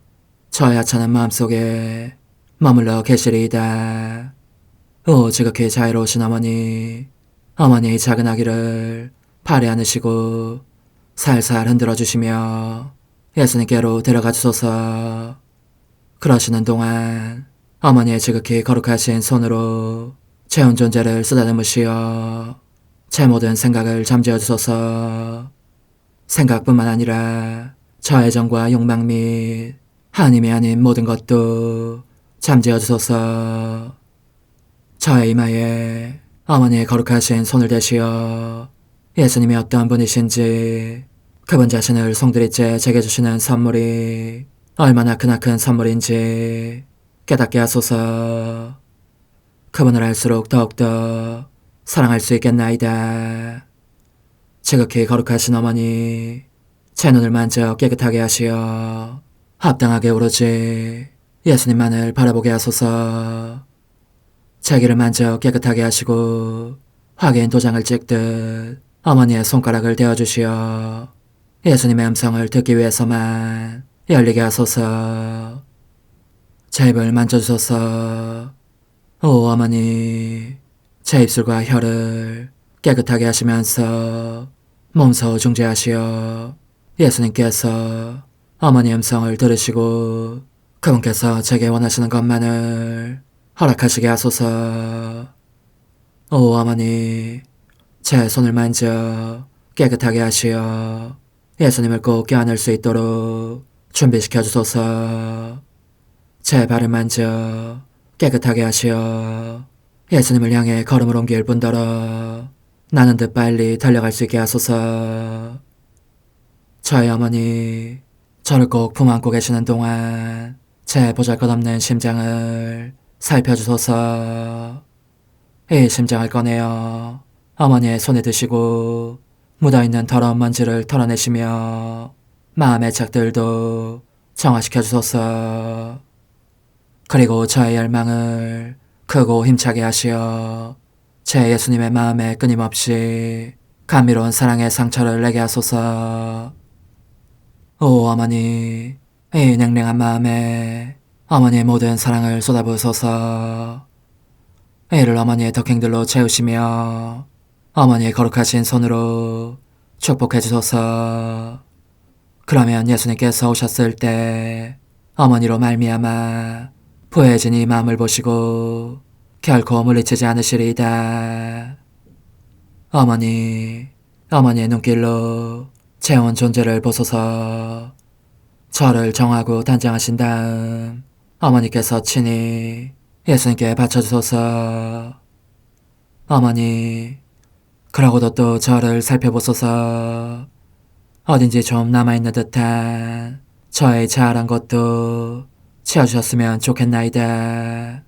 저의 하찮은 마음속에 머물러 계시리이다. 오 지극히 자유로우신 어머니, 어머니의 작은 아기를 팔에 안으시고 살살 흔들어 주시며 예수님께로 데려가 주소서. 그러시는 동안 어머니의 지극히 거룩하신 손으로 제 온 존재를 쓰다듬으시어 제 모든 생각을 잠재워 주소서. 생각뿐만 아니라 저 애정과 욕망 및 하나님이 아닌 모든 것도 잠재워 주소서. 저의 이마에 어머니의 거룩하신 손을 대시어 예수님이 어떤 분이신지, 그분 자신을 송두리째 제게 주시는 선물이 얼마나 크나큰 선물인지 깨닫게 하소서. 그분을 알수록 더욱더 사랑할 수 있겠나이다. 지극히 거룩하신 어머니, 제 눈을 만져 깨끗하게 하시어 합당하게 오로지 예수님만을 바라보게 하소서. 제 귀를 만져 깨끗하게 하시고 확인 도장을 찍듯 어머니의 손가락을 대어주시어 예수님의 음성을 듣기 위해서만 열리게 하소서. 제 입을 만져주소서. 오 어머니, 제 입술과 혀를 깨끗하게 하시면서 몸소 중재하시어 예수님께서 어머니의 음성을 들으시고 그분께서 제게 원하시는 것만을 허락하시게 하소서. 오 어머니, 제 손을 만져 깨끗하게 하시어 예수님을 꼭 껴안을 수 있도록 준비시켜 주소서. 제 발을 만져 깨끗하게 하시어 예수님을 향해 걸음을 옮길 뿐더러 나는 듯 빨리 달려갈 수 있게 하소서. 저의 어머니, 저를 꼭 품 안고 계시는 동안 제 보잘것없는 심장을 살펴주소서. 이 심장을 꺼내어 어머니의 손에 드시고 묻어있는 더러운 먼지를 털어내시며 마음의 착들도 정화시켜 주소서. 그리고 저의 열망을 크고 힘차게 하시어 제 예수님의 마음에 끊임없이 감미로운 사랑의 상처를 내게 하소서. 오 어머니, 이 냉랭한 마음에 어머니의 모든 사랑을 쏟아부으소서. 이를 어머니의 덕행들로 채우시며 어머니의 거룩하신 손으로 축복해 주소서. 그러면 예수님께서 오셨을 때 어머니로 말미암아 부해진 이 마음을 보시고 결코 물리치지 않으시리이다. 어머니, 어머니의 눈길로 제 온 존재를 보소서. 저를 정하고 단장하신 다음 어머니께서 친히 예수님께 바쳐주소서. 어머니, 그러고도 또 저를 살펴보소서. 어딘지 좀 남아있는 듯한 저의 자아란 것도 채워주셨으면 좋겠나이다.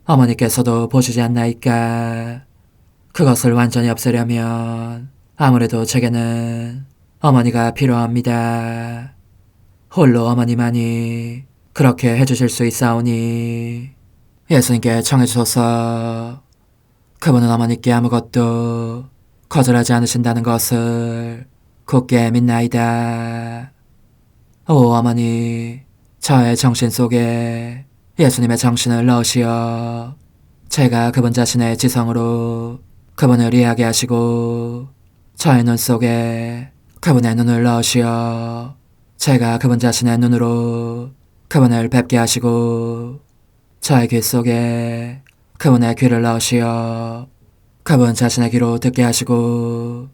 어머니께서도 보시지 않나이까. 그것을 완전히 없애려면 아무래도 제게는 어머니가 필요합니다. 홀로 어머니만이 그렇게 해주실 수 있사오니 예수님께 청해주소서. 그분은 어머니께 아무것도 거절하지 않으신다는 것을 굳게 믿나이다. 오 어머니, 저의 정신 속에 예수님의 정신을 넣으시어 제가 그분 자신의 지성으로 그분을 이해하게 하시고 저의 눈 속에 그분의 눈을 넣으시어 제가 그분 자신의 눈으로 그분을 뵙게 하시고 저의 귀 속에 그분의 귀를 넣으시어 그분 자신의 귀로 듣게 하시고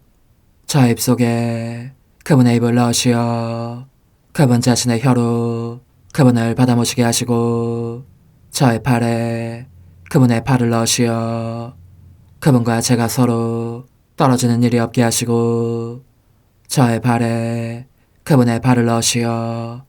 저의 입 속에 그분의 입을 넣으시어 그분 자신의 혀로 그분을 받아모시게 하시고 저의 팔에 그분의 팔을 넣으시어 그분과 제가 서로 떨어지는 일이 없게 하시고 저의 발에 그분의 발을 넣으시어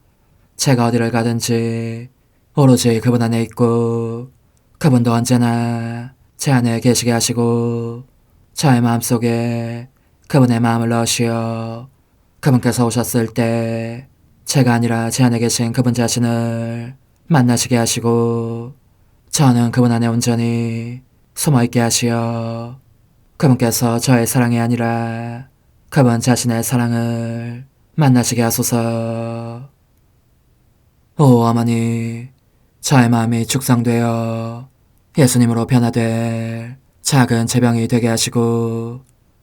제가 어디를 가든지 오로지 그분 안에 있고 그분도 언제나 제 안에 계시게 하시고 저의 마음속에 그분의 마음을 넣으시어 그분께서 오셨을 때 제가 아니라 제 안에 계신 그분 자신을 만나시게 하시고 저는 그분 안에 온전히 숨어있게 하시어 그분께서 저의 사랑이 아니라 그분 자신의 사랑을 만나시게 하소서. 오 어머니, 저의 마음이 축성되어 예수님으로 변화될 작은 제병이 되게 하시고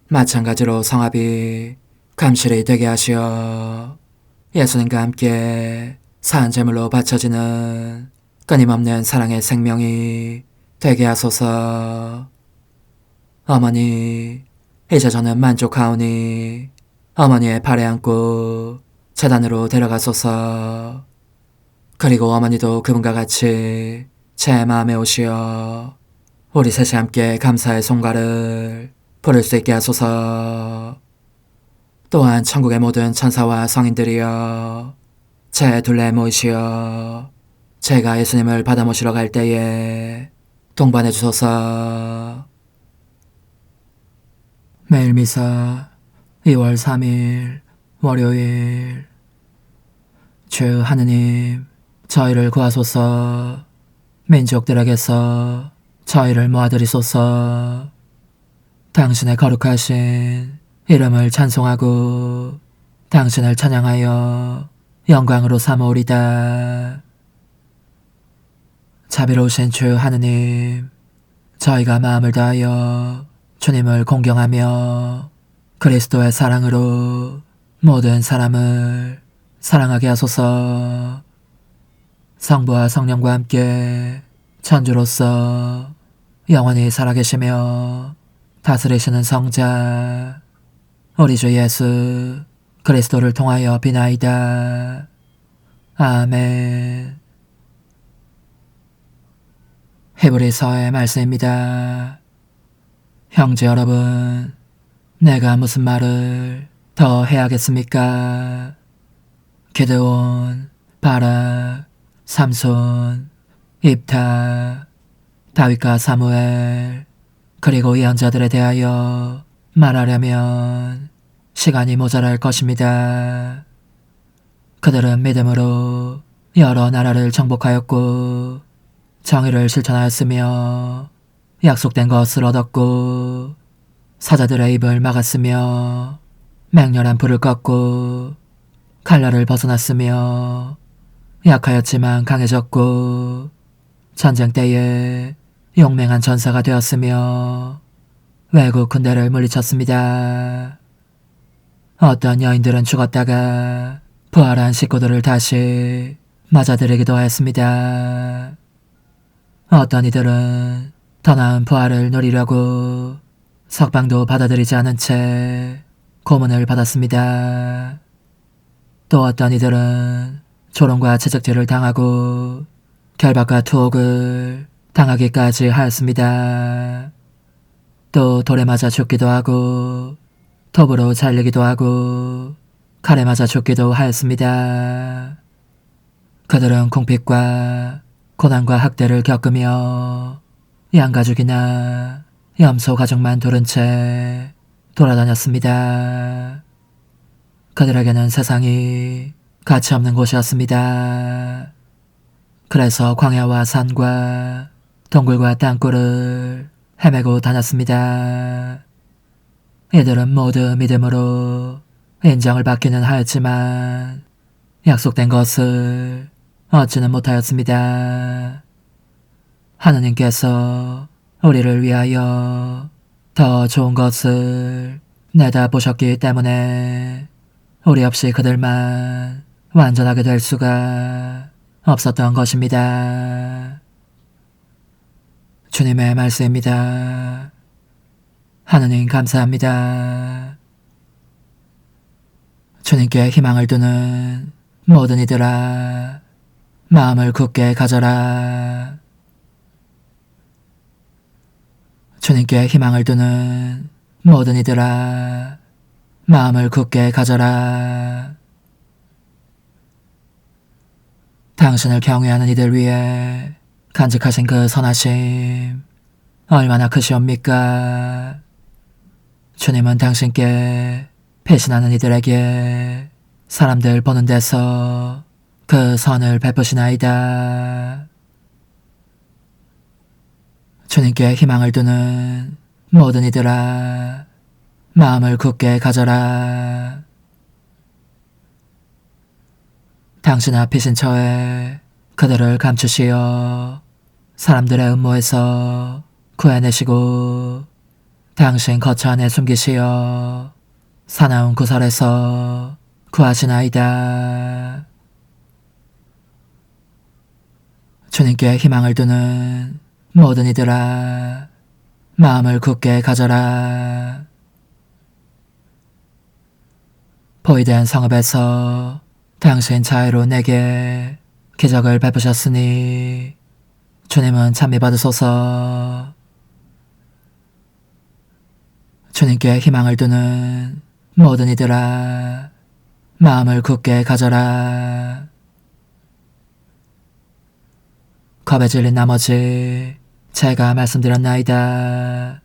마찬가지로 성합이 감실이 되게 하시어 예수님과 함께 산 제물로 바쳐지는 끊임없는 사랑의 생명이 되게 하소서. 어머니, 이제 저는 만족하오니 어머니의 발에 안고 제단으로 데려가소서. 그리고 어머니도 그분과 같이 제 마음에 오시어 우리 셋이 함께 감사의 송가를 부를 수 있게 하소서. 또한 천국의 모든 천사와 성인들이여 제 둘레에 모이시어 제가 예수님을 받아 모시러 갈 때에 동반해 주소서. 매일 미사 2월 3일 월요일. 주 하느님, 저희를 구하소서. 민족들에게서 저희를 모아들이소서. 당신의 거룩하신 이름을 찬송하고 당신을 찬양하여 영광으로 삼으오리다. 자비로우신 주 하느님, 저희가 마음을 다하여 주님을 공경하며 그리스도의 사랑으로 모든 사람을 사랑하게 하소서. 성부와 성령과 함께 천주로서 영원히 살아계시며 다스리시는 성자 우리 주 예수 그리스도를 통하여 비나이다. 아멘. 히브리서의 말씀입니다. 형제 여러분, 내가 무슨 말을 더 해야겠습니까? 게드온, 바락, 삼손, 입타, 다윗과 사무엘, 그리고 예언자들에 대하여 말하려면 시간이 모자랄 것입니다. 그들은 믿음으로 여러 나라를 정복하였고 정의를 실천하였으며 약속된 것을 얻었고 사자들의 입을 막았으며 맹렬한 불을 껐고 칼날을 벗어났으며 약하였지만 강해졌고 전쟁 때에 용맹한 전사가 되었으며 외국 군대를 물리쳤습니다. 어떤 여인들은 죽었다가 부활한 식구들을 다시 맞아들이기도 하였습니다. 어떤 이들은 더 나은 부활을 누리려고 석방도 받아들이지 않은 채 고문을 받았습니다. 또 어떤 이들은 조롱과 채찍질을 당하고 결박과 투옥을 당하기까지 하였습니다. 또 돌에 맞아 죽기도 하고 톱으로 잘리기도 하고 칼에 맞아 죽기도 하였습니다. 그들은 궁핍과 고난과 학대를 겪으며 양가죽이나 염소 가죽만 두른 채 돌아다녔습니다. 그들에게는 세상이 가치 없는 곳이었습니다. 그래서 광야와 산과 동굴과 땅굴을 헤매고 다녔습니다. 이들은 모두 믿음으로 인정을 받기는 하였지만 약속된 것을 얻지는 못하였습니다. 하느님께서 우리를 위하여 더 좋은 것을 내다보셨기 때문에 우리 없이 그들만 완전하게 될 수가 없었던 것입니다. 주님의 말씀입니다. 하느님 감사합니다. 주님께 희망을 두는 모든 이들아, 마음을 굳게 가져라. 주님께 희망을 두는 모든 이들아, 마음을 굳게 가져라. 당신을 경외하는 이들 위해 간직하신 그 선하심 얼마나 크시옵니까? 주님은 당신께 배신하는 이들에게 사람들 보는 데서 그 선을 베푸시나이다. 주님께 희망을 두는 모든 이들아, 마음을 굳게 가져라. 당신 앞이신 처에 그들을 감추시어 사람들의 음모에서 구해내시고 당신 거처 안에 숨기시어 사나운 구설에서 구하시나이다. 주님께 희망을 두는 모든 이들아, 마음을 굳게 가져라. 보이된 성읍에서 당신 자애로 내게 기적을 베푸셨으니 주님은 찬미받으소서. 주님께 희망을 두는 모든 이들아, 마음을 굳게 가져라. 겁에 질린 나머지 제가 말씀드렸나이다.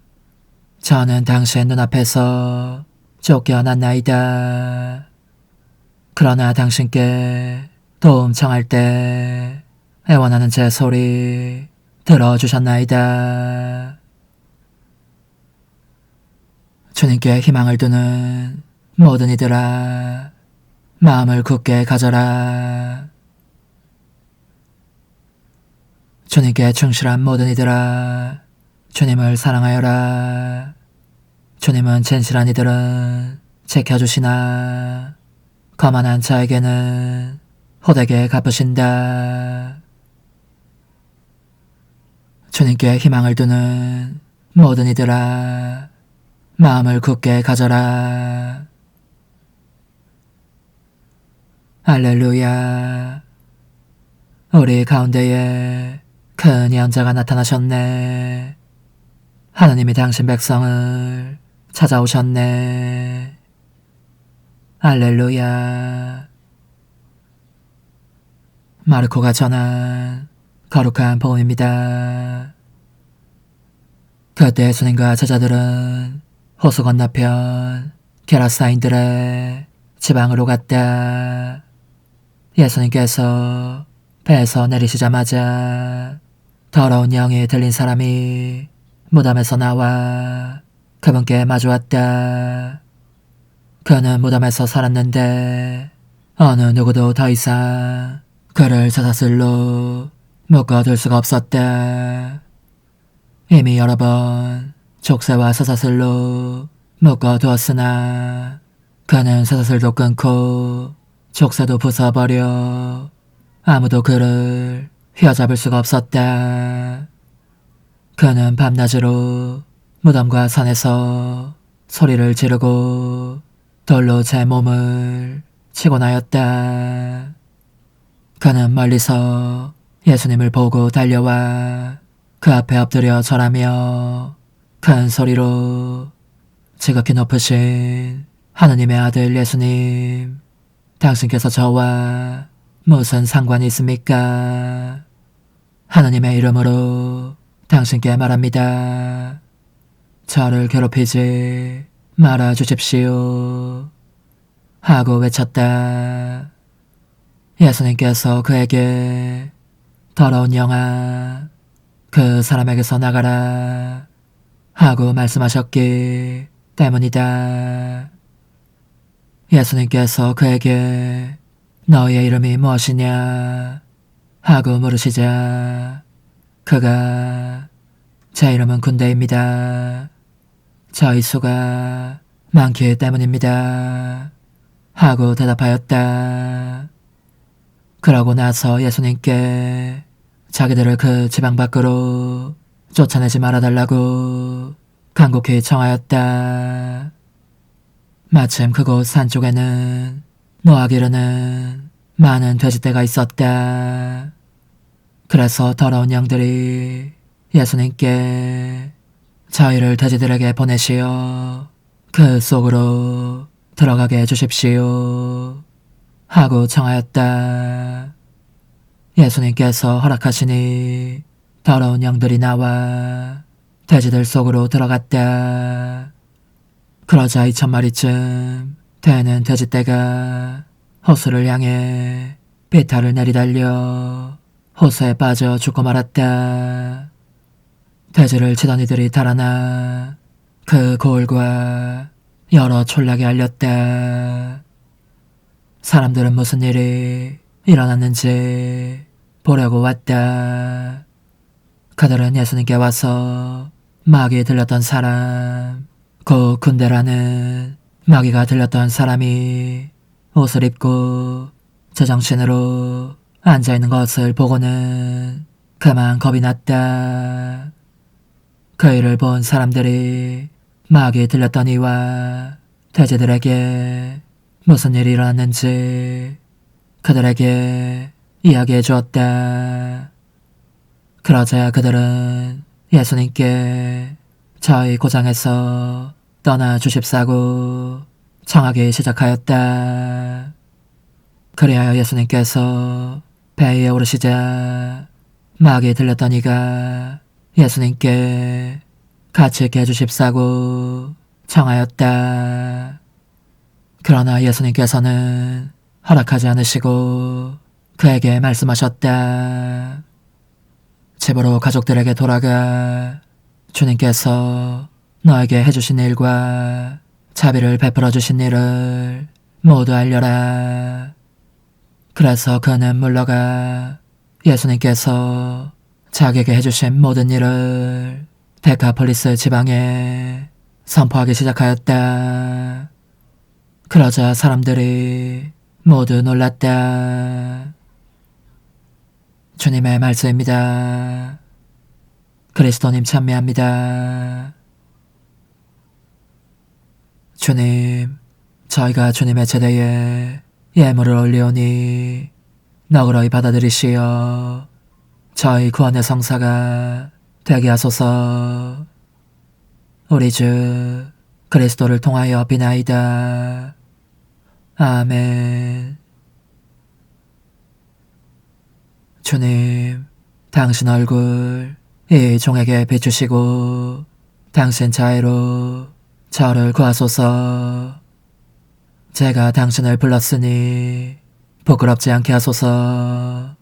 저는 당신 눈앞에서 쫓겨났나이다. 그러나 당신께 도움 청할 때 애원하는 제 소리 들어주셨나이다. 주님께 희망을 두는 모든 이들아, 마음을 굳게 가져라. 주님께 충실한 모든 이들아, 주님을 사랑하여라. 주님은 진실한 이들은 지켜주시나 거만한 자에게는 호되게 갚으신다. 주님께 희망을 두는 모든 이들아, 마음을 굳게 가져라. 할렐루야. 우리 가운데에 큰 연자가 나타나셨네. 하나님이 당신 백성을 찾아오셨네. 할렐루야. 마르코가 전한 거룩한 복음입니다. 그때 예수님과 제자들은 호수 건너편 게라사인들의 지방으로 갔다. 예수님께서 배에서 내리시자마자 더러운 영이 들린 사람이 무덤에서 나와 그분께 마주왔다. 그는 무덤에서 살았는데 어느 누구도 더 이상 그를 쇠사슬로 묶어둘 수가 없었다. 이미 여러 번 족쇄와 쇠사슬로 묶어두었으나 그는 쇠사슬도 끊고 족쇄도 부숴버려 아무도 그를 휘어잡을 수가 없었다. 그는 밤낮으로 무덤과 산에서 소리를 지르고 돌로 제 몸을 치곤 하였다. 그는 멀리서 예수님을 보고 달려와 그 앞에 엎드려 절하며 큰 소리로 지극히 높으신 하느님의 아들 예수님, 당신께서 저와 무슨 상관이 있습니까? 하느님의 이름으로 당신께 말합니다. 저를 괴롭히지 말아 주십시오. 하고 외쳤다. 예수님께서 그에게 더러운 영아, 그 사람에게서 나가라 하고 말씀하셨기 때문이다. 예수님께서 그에게 너의 이름이 무엇이냐 하고 물으시자 그가 제 이름은 군대입니다. 저희 수가 많기 때문입니다. 하고 대답하였다. 그러고 나서 예수님께 자기들을 그 지방 밖으로 쫓아내지 말아달라고 간곡히 청하였다. 마침 그곳 산 쪽에는 노아 기르는 많은 돼지떼가 있었다. 그래서 더러운 영들이 예수님께 저희를 돼지들에게 보내시어 그 속으로 들어가게 해주십시오 하고 청하였다. 예수님께서 허락하시니 더러운 영들이 나와 돼지들 속으로 들어갔다. 그러자 2000마리쯤 되는 돼지떼가 호수를 향해 비탈을 내리달려 호수에 빠져 죽고 말았다. 돼지를 치던 이들이 달아나 그 고을과 여러 촌락에 알렸다. 사람들은 무슨 일이 일어났는지 보려고 왔다. 그들은 예수님께 와서 마귀 들렸던 사람, 그 군대라는 마귀가 들렸던 사람이 옷을 입고 제정신으로 앉아있는 것을 보고는 그만 겁이 났다. 그 일을 본 사람들이 마귀 들렸던 이와 돼지들에게 무슨 일이 일어났는지 그들에게 이야기해 주었다. 그러자 그들은 예수님께 저희 고장에서 떠나 주십사고 청하기 시작하였다. 그리하여 예수님께서 배 위에 오르시자 마귀 들렸던 이가 예수님께 같이 있게 해주십사고 청하였다. 그러나 예수님께서는 허락하지 않으시고 그에게 말씀하셨다. 집으로 가족들에게 돌아가 주님께서 너에게 해주신 일과 자비를 베풀어 주신 일을 모두 알려라. 그래서 그는 물러가 예수님께서 자기에게 해주신 모든 일을 데카폴리스 지방에 선포하기 시작하였다. 그러자 사람들이 모두 놀랐다. 주님의 말씀입니다. 그리스도님 찬미합니다. 주님, 저희가 주님의 제대에 예물을 올리오니 너그러이 받아들이시어 저희 구원의 성사가 되게 하소서. 우리 주 그리스도를 통하여 비나이다. 아멘. 주님, 당신 얼굴 이 종에게 비추시고 당신 자애로 저를 구하소서. 제가 당신을 불렀으니 부끄럽지 않게 하소서.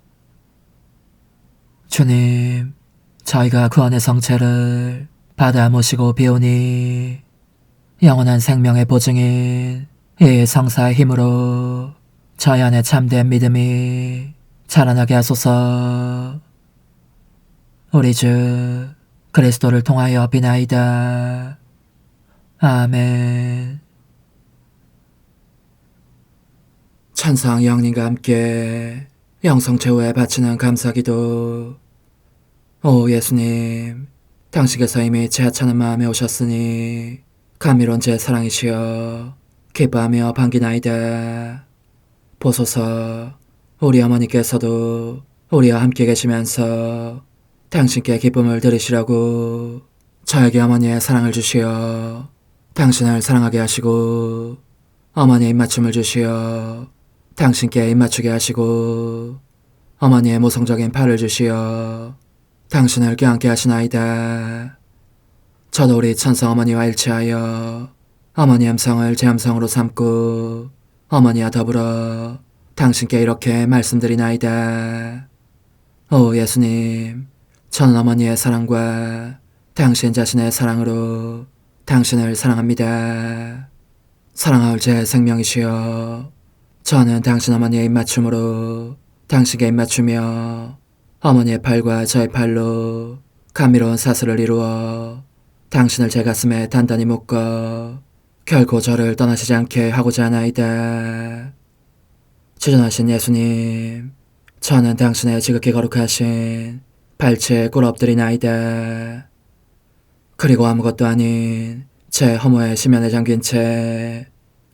주님, 저희가 구원의 성체를 받아 모시고 비오니 영원한 생명의 보증인 이 성사의 힘으로 저희 안에 참된 믿음이 자라나게 하소서. 우리 주 그리스도를 통하여 비나이다. 아멘. 천상 영님과 함께 영성 최후에 바치는 감사기도. 오 예수님, 당신께서 이미 제 하찮은 마음에 오셨으니 감미로운 제 사랑이시여 기뻐하며 반기나이다. 보소서, 우리 어머니께서도 우리와 함께 계시면서 당신께 기쁨을 드리시라고 저에게 어머니의 사랑을 주시어 당신을 사랑하게 하시고 어머니의 입맞춤을 주시어 당신께 입맞추게 하시고 어머니의 모성적인 팔을 주시어 당신을 껴안게 하시나이다. 저도 우리 천성 어머니와 일치하여 어머니 음성을 제 음성으로 삼고 어머니와 더불어 당신께 이렇게 말씀드리나이다. 오 예수님, 저는 어머니의 사랑과 당신 자신의 사랑으로 당신을 사랑합니다. 사랑하올 제 생명이시여, 저는 당신 어머니의 입맞춤으로 당신께 입맞추며 어머니의 팔과 저의 팔로 감미로운 사슬을 이루어 당신을 제 가슴에 단단히 묶어 결코 저를 떠나시지 않게 하고자 하나이다. 주전하신 예수님, 저는 당신의 지극히 거룩하신 발치에 꿇어 엎드리나이다. 그리고 아무것도 아닌 제 허무의 심연에 잠긴 채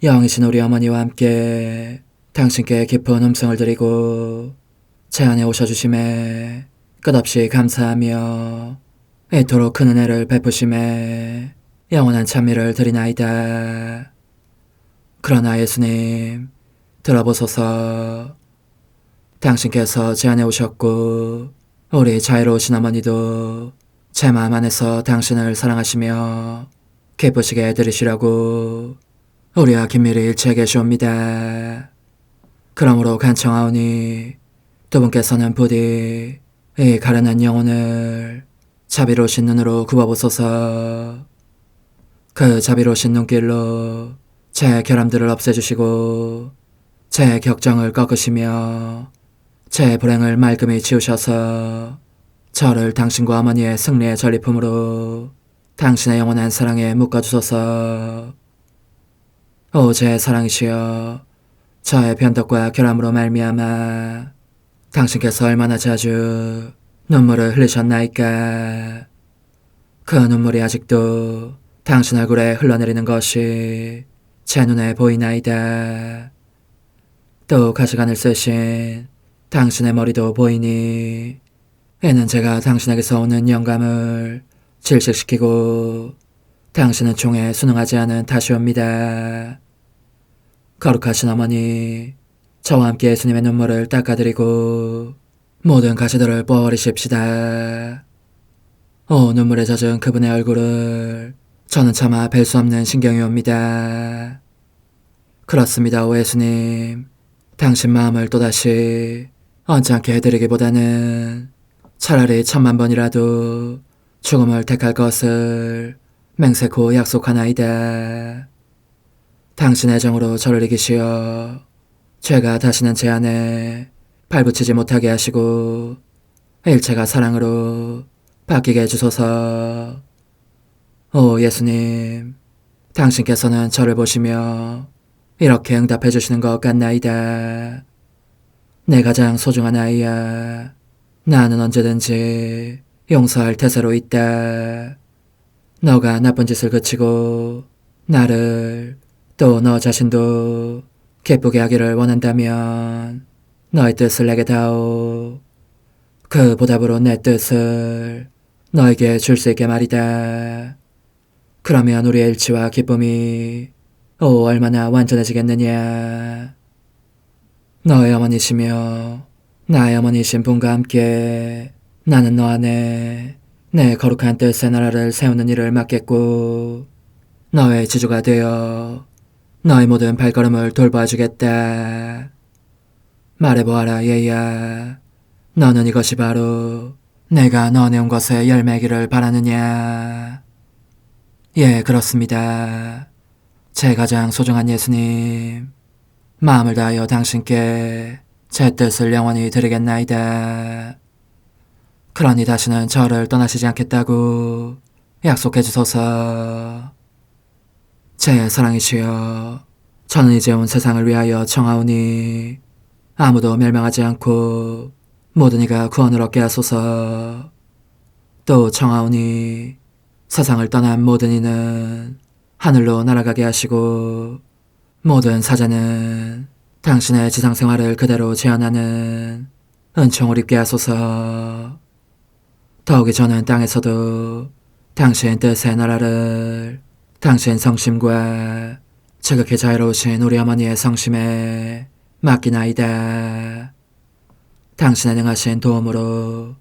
영이신 우리 어머니와 함께 당신께 깊은 음성을 드리고 제 안에 오셔주심에 끝없이 감사하며 이토록 큰 은혜를 베푸심에 영원한 찬미를 드리나이다. 그러나 예수님, 들어보소서. 당신께서 제 안에 오셨고 우리 자유로우신 어머니도 제 마음 안에서 당신을 사랑하시며 기쁘시게 들으시라고 우리와 긴밀히 일치해 계시옵니다. 그러므로 간청하오니 두 분께서는 부디 이 가련한 영혼을 자비로우신 눈으로 굽어보소서. 그 자비로우신 눈길로 제 결함들을 없애주시고 제 격정을 꺾으시며 제 불행을 말끔히 지우셔서 저를 당신과 어머니의 승리의 전리품으로 당신의 영원한 사랑에 묶어주소서. 오 제 사랑이시여, 저의 변덕과 결함으로 말미암아 당신께서 얼마나 자주 눈물을 흘리셨나이까. 그 눈물이 아직도 당신 얼굴에 흘러내리는 것이 제 눈에 보이나이다. 또 가시관을 쓰신 당신의 머리도 보이니 이는 제가 당신에게서 오는 영감을 질식시키고 당신은 총에 순응하지 않은 탓이옵니다. 거룩하신 어머니, 저와 함께 예수님의 눈물을 닦아드리고 모든 가시들을 뽑아버리십시다. 오 눈물에 젖은 그분의 얼굴을 저는 차마 뵐 수 없는 신경이 옵니다. 그렇습니다. 오 예수님, 당신 마음을 또다시 언짢게 해드리기보다는 차라리 10,000,000번이라도 죽음을 택할 것을 맹세코 약속하나이다. 당신의 정으로 저를 이기시어 죄가 다시는 제 안에 발붙이지 못하게 하시고 일체가 사랑으로 바뀌게 해주소서. 오 예수님, 당신께서는 저를 보시며 이렇게 응답해 주시는 것 같나이다. 내 가장 소중한 아이야, 나는 언제든지 용서할 태세로 있다. 너가 나쁜 짓을 그치고 나를 또 너 자신도 기쁘게 하기를 원한다면 너의 뜻을 내게 다오. 그 보답으로 내 뜻을 너에게 줄 수 있게 말이다. 그러면 우리의 일치와 기쁨이 얼마나 완전해지겠느냐. 너의 어머니시며 나의 어머니신 분과 함께 나는 너 안에 내 거룩한 뜻의 나라를 세우는 일을 맡겠고 너의 지주가 되어 너의 모든 발걸음을 돌봐주겠다. 말해보아라 얘야, 너는 이것이 바로 내가 너네 온 것에 열매기를 바라느냐. 예, 그렇습니다. 제 가장 소중한 예수님, 마음을 다하여 당신께 제 뜻을 영원히 드리겠나이다. 그러니 다시는 저를 떠나시지 않겠다고 약속해 주소서. 제 사랑이시여, 저는 이제 온 세상을 위하여 청하오니 아무도 멸망하지 않고 모든 이가 구원을 얻게 하소서. 또 청하오니 세상을 떠난 모든 이는 하늘로 날아가게 하시고 모든 사자는 당신의 지상생활을 그대로 재현하는 은총을 입게 하소서. 더욱이 저는 땅에서도 당신 뜻의 나라를 당신 성심과 지극히 자유로우신 우리 어머니의 성심에 맡기나이다. 당신의 능하신 도움으로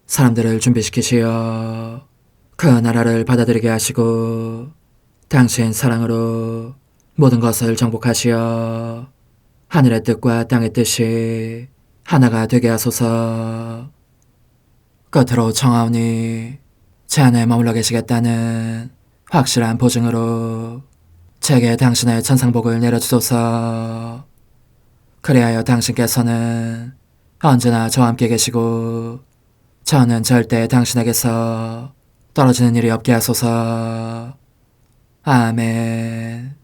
사람들을 준비시키시어 그 나라를 받아들이게 하시고 당신 사랑으로 모든 것을 정복하시어 하늘의 뜻과 땅의 뜻이 하나가 되게 하소서. 끝으로 청하오니 제 안에 머물러 계시겠다는 확실한 보증으로 제게 당신의 천상복을 내려주소서. 그리하여 당신께서는 언제나 저와 함께 계시고 저는 절대 당신에게서 떨어지는 일이 없게 하소서. 아멘.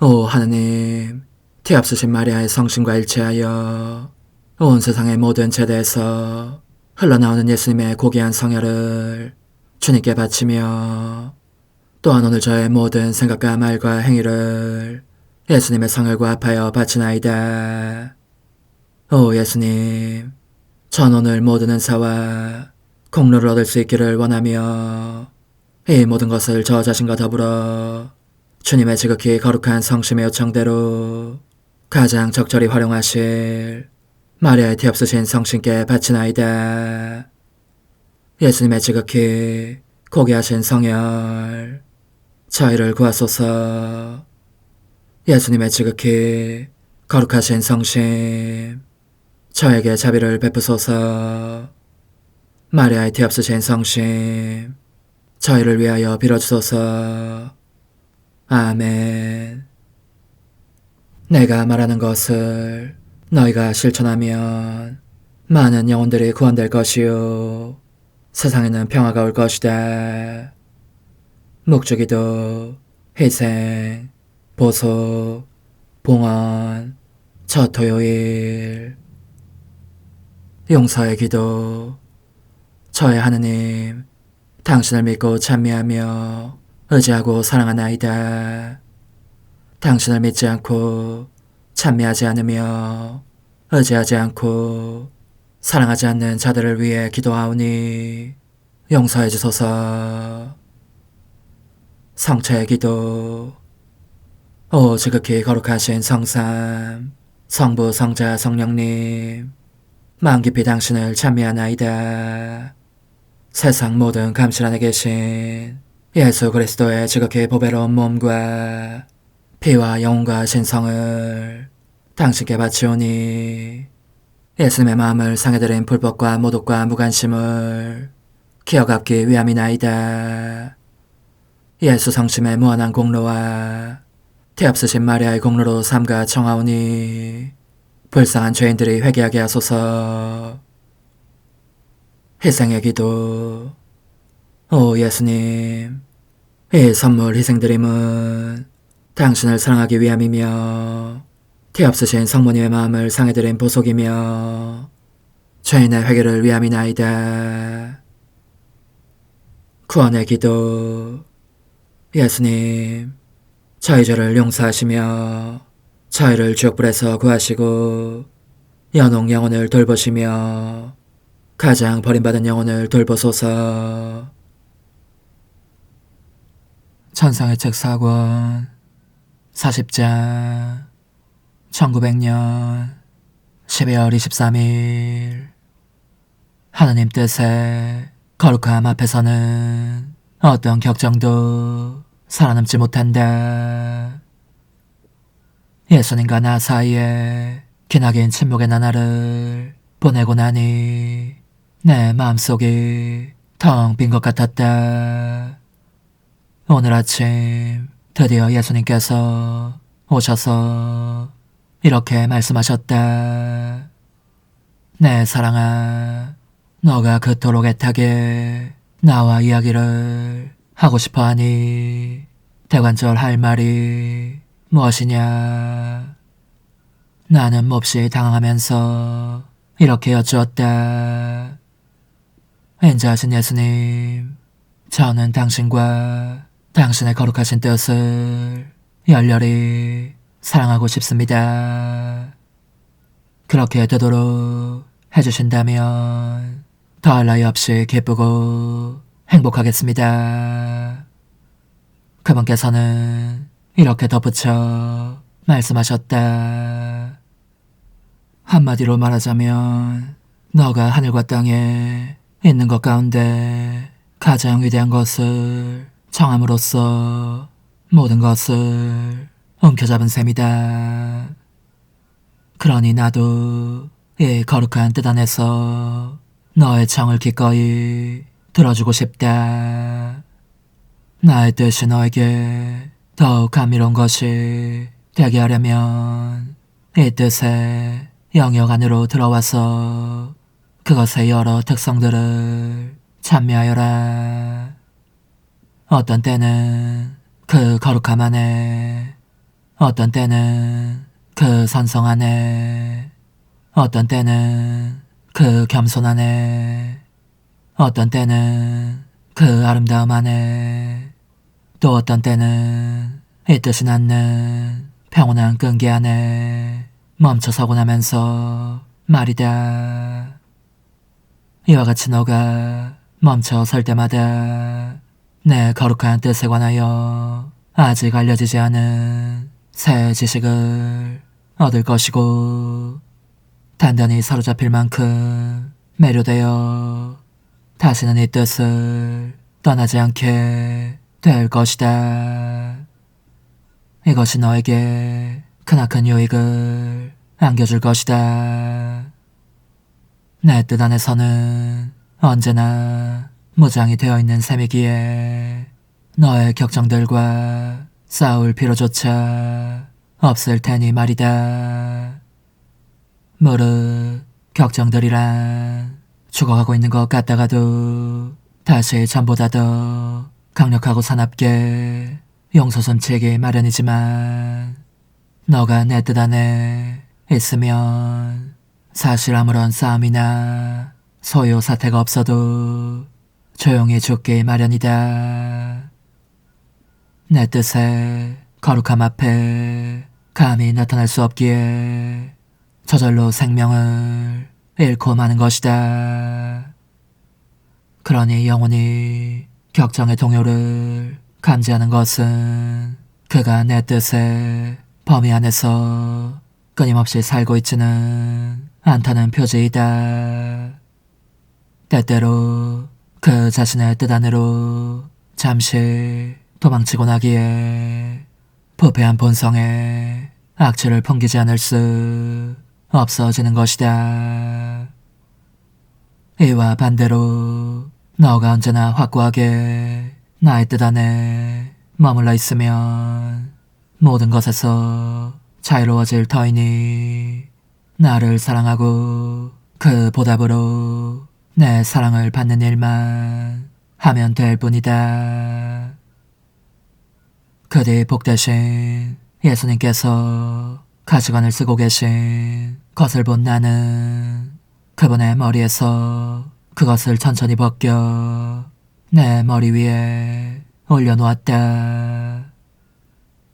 오 하느님, 티없으신 마리아의 성신과 일치하여 온 세상의 모든 제대에서 흘러나오는 예수님의 고귀한 성혈을 주님께 바치며 또한 오늘 저의 모든 생각과 말과 행위를 예수님의 성혈과 합하여 바치나이다. 오 예수님, 전 오늘 모든 은사와 공로를 얻을 수 있기를 원하며 이 모든 것을 저 자신과 더불어 주님의 지극히 거룩한 성심의 요청대로 가장 적절히 활용하실 마리아의 티없으신 성신께 바치나이다. 예수님의 지극히 고귀하신 성혈, 저희를 구하소서. 예수님의 지극히 거룩하신 성심, 저에게 자비를 베푸소서. 마리아의 티없으신 성심, 저희를 위하여 빌어주소서. 아멘. 내가 말하는 것을 너희가 실천하면 많은 영혼들이 구원될 것이요 세상에는 평화가 올 것이다. 묵주기도, 희생, 보속, 봉헌, 첫 토요일. 용서의 기도. 저의 하느님, 당신을 믿고 찬미하며 의지하고 사랑하나이다. 당신을 믿지 않고 찬미하지 않으며 의지하지 않고 사랑하지 않는 자들을 위해 기도하오니 용서해 주소서. 성체의 기도. 오 지극히 거룩하신 성삼, 성부, 성자, 성령님, 마음 깊이 당신을 찬미하나이다. 세상 모든 감실 안에 계신 예수 그리스도의 지극히 보배로운 몸과 피와 영혼과 신성을 당신께 바치오니 예수님의 마음을 상해드린 불법과 모독과 무관심을 기어갚기 위함이나이다. 예수 성심의 무한한 공로와 티없으신 마리아의 공로로 삼가 청하오니 불쌍한 죄인들이 회개하게 하소서. 희생의 기도. 오 예수님, 이 선물 희생드림은 당신을 사랑하기 위함이며 티없으신 성모님의 마음을 상해드린 보속이며 죄인의 회개를 위함이나이다. 구원의 기도. 예수님, 저희 죄를 용서하시며 저희를 지옥불에서 구하시고 연옥 영혼을 돌보시며 가장 버림받은 영혼을 돌보소서. 천상의 책 4권 40장 1900년 12월 23일. 하느님 뜻에 거룩함 앞에서는 어떤 격정도 살아남지 못한다. 예수님과 나 사이에 기나긴 침묵의 나날을 보내고 나니 내 마음속이 텅 빈 것 같았다. 오늘 아침 드디어 예수님께서 오셔서 이렇게 말씀하셨다. 내 사랑아, 너가 그토록 애타게 나와 이야기를 하고 싶어하니 대관절 할 말이 무엇이냐. 나는 몹시 당황하면서 이렇게 여쭈었다. 인자하신 예수님, 저는 당신과 당신의 거룩하신 뜻을 열렬히 사랑하고 싶습니다. 그렇게 되도록 해주신다면 더할 나위 없이 기쁘고 행복하겠습니다. 그분께서는 이렇게 덧붙여 말씀하셨다. 한마디로 말하자면 너가 하늘과 땅에 있는 것 가운데 가장 위대한 것을 정함으로써 모든 것을 움켜잡은 셈이다. 그러니 나도 이 거룩한 뜻 안에서 너의 청을 기꺼이 들어주고 싶다. 나의 뜻이 너에게 더욱 감미로운 것이 되게 하려면 이 뜻의 영역 안으로 들어와서 그것의 여러 특성들을 참여하여라. 어떤 때는 그 거룩함 안에, 어떤 때는 그 선성 안에, 어떤 때는 그 겸손 안에, 어떤 때는 그 아름다움 안에, 또 어떤 때는 이 뜻이 낳는 평온한 끈기 안에 멈춰서고 나면서 말이다. 이와 같이 너가 멈춰 설 때마다 내 거룩한 뜻에 관하여 아직 알려지지 않은 새 지식을 얻을 것이고, 단단히 사로잡힐 만큼 매료되어 다시는 이 뜻을 떠나지 않게 될 것이다. 이것이 너에게 크나큰 유익을 안겨줄 것이다. 내 뜻 안에서는 언제나 무장이 되어 있는 셈이기에 너의 격정들과 싸울 필요조차 없을 테니 말이다. 무릇 격정들이란 죽어가고 있는 것 같다가도 다시 전보다 더 강력하고 사납게 용솟음치기 마련이지만, 너가 내 뜻 안에 있으면 사실 아무런 싸움이나 소요 사태가 없어도 조용히 죽기 마련이다. 내 뜻의 거룩함 앞에 감히 나타날 수 없기에 저절로 생명을 잃고 마는 것이다. 그러니 영원히 격정의 동요를 감지하는 것은 그가 내 뜻의 범위 안에서 끊임없이 살고 있지는 않다는 표지이다. 때때로 그 자신의 뜻 안으로 잠시 도망치고 나기에 부패한 본성에 악취를 풍기지 않을 수 없어지는 것이다. 이와 반대로 너가 언제나 확고하게 나의 뜻 안에 머물러 있으면 모든 것에서 자유로워질 터이니 나를 사랑하고 그 보답으로 내 사랑을 받는 일만 하면 될 뿐이다. 그뒤 복되신 예수님께서 가시관을 쓰고 계신 것을 본 나는 그분의 머리에서 그것을 천천히 벗겨 내 머리 위에 올려놓았다.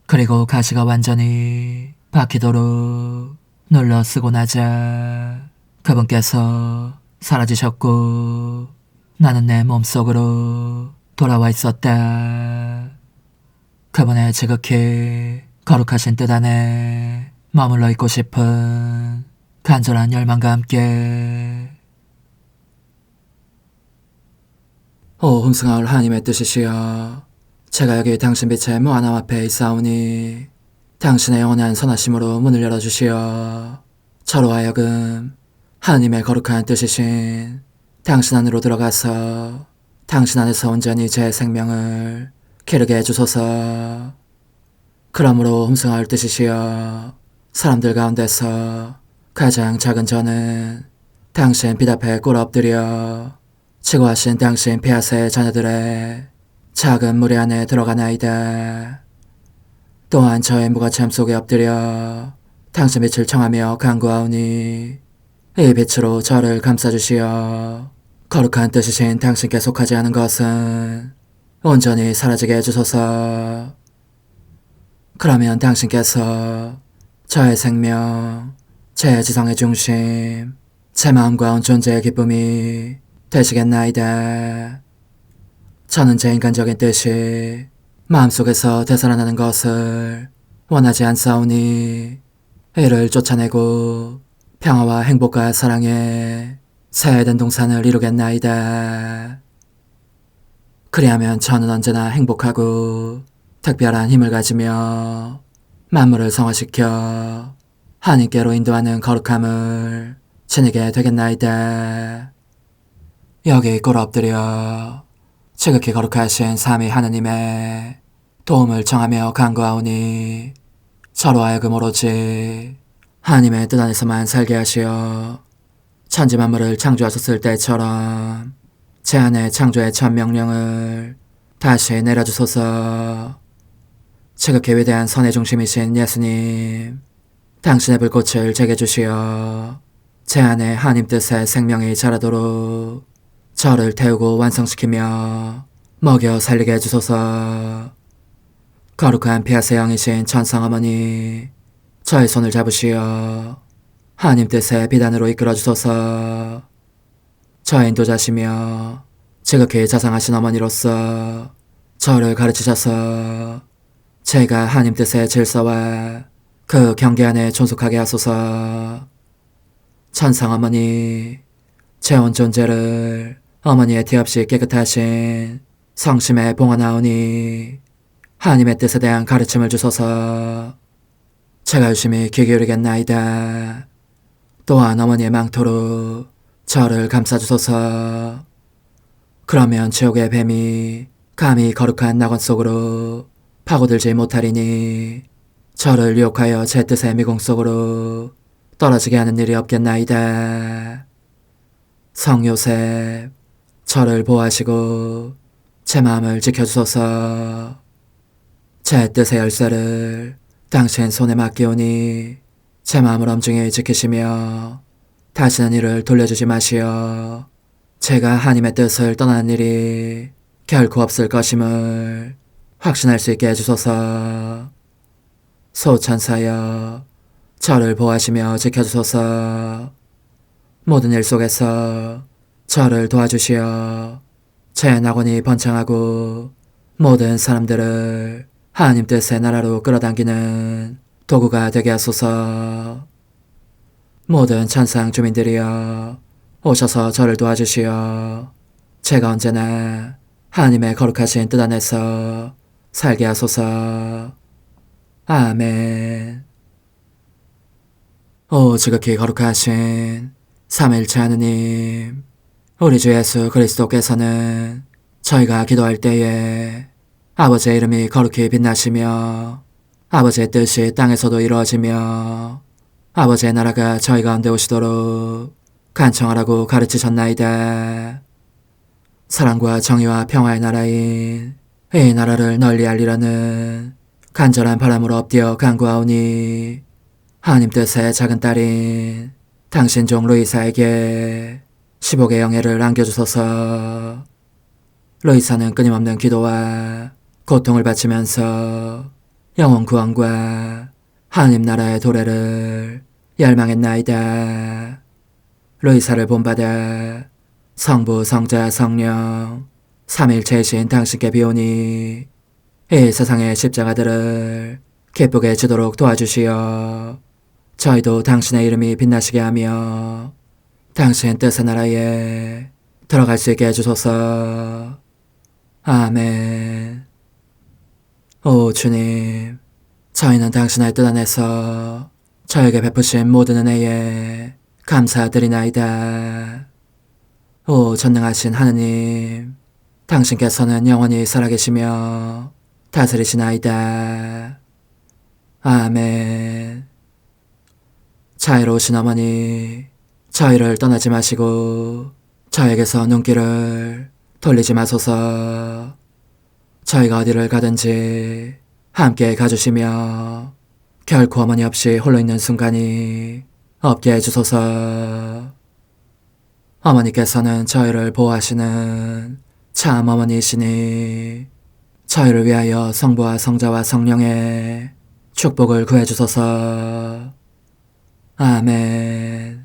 그리고 가시가 완전히 박히도록 눌러 쓰고 나자 그분께서 사라지셨고 나는 내 몸속으로 돌아와 있었다. 그분의 지극히 거룩하신 뜻 안에 머물러 있고 싶은 간절한 열망과 함께 오 흥승하올 하나님의 뜻이시여, 제가 여기 당신 빛의 무한함 앞에 있사오니 당신의 영원한 선하심으로 문을 열어주시어 저로 하여금 하나님의 거룩한 뜻이신 당신 안으로 들어가서 당신 안에서 온전히 제 생명을 기르게 해주소서. 그러므로 흥승하올 뜻이시여, 사람들 가운데서 가장 작은 저는 당신 빛 앞에 꿇어 엎드려 치고하신 당신 폐하세의 자녀들의 작은 무리 안에 들어가나이다. 또한 저의 무거참 속에 엎드려 당신 빛을 청하며 간구하오니 이 빛으로 저를 감싸주시어 거룩한 뜻이신 당신께 속하지 않은 것은 온전히 사라지게 해주소서. 그러면 당신께서 저의 생명, 제 지성의 중심, 제 마음과 온 존재의 기쁨이 되시겠나이다. 저는 제 인간적인 뜻이 마음속에서 되살아나는 것을 원하지 않사오니 이를 쫓아내고 평화와 행복과 사랑에 새해된 동산을 이루겠나이다. 그리하면 저는 언제나 행복하고 특별한 힘을 가지며 만물을 성화시켜 하나님께로 인도하는 거룩함을 지니게 되겠나이다. 여기 꿇어 엎드려 지극히 거룩하신 삼위 하느님의 도움을 청하며 간구하오니 저로 하여금 오로지 하나님의 뜻 안에서만 살게 하시어 천지 만물을 창조하셨을 때처럼 제 안에 창조의 첫 명령을 다시 내려주소서. 지극히 위대한 선의 중심이신 예수님, 당신의 불꽃을 제게 주시어 제 안에 하나님 뜻의 생명이 자라도록 저를 태우고 완성시키며 먹여 살리게 해주소서. 거룩한 피아세 영이신 천상어머니, 저의 손을 잡으시어 하나님 뜻의 비단으로 이끌어주소서. 저의 인도자시며 지극히 자상하신 어머니로서 저를 가르치셔서 제가 하나님 뜻의 질서와 그 경계 안에 존속하게 하소서. 천상어머니, 제 온 존재를 어머니의 티 없이 깨끗하신 성심에 봉헌하오니 하나님의 뜻에 대한 가르침을 주소서. 제가 열심히 귀 기울이겠나이다. 또한 어머니의 망토로 저를 감싸주소서. 그러면 지옥의 뱀이 감히 거룩한 낙원 속으로 파고들지 못하리니 저를 유혹하여 제 뜻의 미궁 속으로 떨어지게 하는 일이 없겠나이다. 성요셉, 저를 보호하시고 제 마음을 지켜주소서. 제 뜻의 열쇠를 당신 손에 맡기오니 제 마음을 엄중히 지키시며 다시는 이를 돌려주지 마시어 제가 하나님의 뜻을 떠나는 일이 결코 없을 것임을 확신할 수 있게 해주소서. 소천사여, 저를 보호하시며 지켜주소서. 모든 일 속에서 저를 도와주시어 제 낙원이 번창하고 모든 사람들을 하나님 뜻의 나라로 끌어당기는 도구가 되게 하소서. 모든 천상 주민들이여, 오셔서 저를 도와주시어 제가 언제나 하나님의 거룩하신 뜻 안에서 살게 하소서. 아멘. 오 지극히 거룩하신 삼일체 하느님, 우리 주 예수 그리스도께서는 저희가 기도할 때에 아버지의 이름이 거룩히 빛나시며 아버지의 뜻이 땅에서도 이루어지며 아버지의 나라가 저희 가운데 오시도록 간청하라고 가르치셨나이다. 사랑과 정의와 평화의 나라인 이 나라를 널리 알리려는 간절한 바람으로 엎드려 간구하오니 하나님 뜻의 작은 딸인 당신 종 루이사에게 10억의 영예를 안겨주소서. 루이사는 끊임없는 기도와 고통을 바치면서 영혼 구원과 하나님 나라의 도래를 열망했나이다. 루이사를 본받아 성부, 성자, 성령 삼일체이신 당신께 비오니 이 세상의 십자가들을 기쁘게 지도록 도와주시어 저희도 당신의 이름이 빛나시게 하며 당신 뜻의 나라에 들어갈 수 있게 해주소서. 아멘. 오 주님, 저희는 당신의 뜻 안에서 저에게 베푸신 모든 은혜에 감사드리나이다. 오 전능하신 하느님, 당신께서는 영원히 살아계시며 다스리시나이다. 아멘. 자애로우신 어머니, 저희를 떠나지 마시고 저에게서 눈길을 돌리지 마소서. 저희가 어디를 가든지 함께 가주시며 결코 어머니 없이 홀로 있는 순간이 없게 해주소서. 어머니께서는 저희를 보호하시는 참 어머니이시니 저희를 위하여 성부와 성자와 성령의 축복을 구해주소서. 아멘.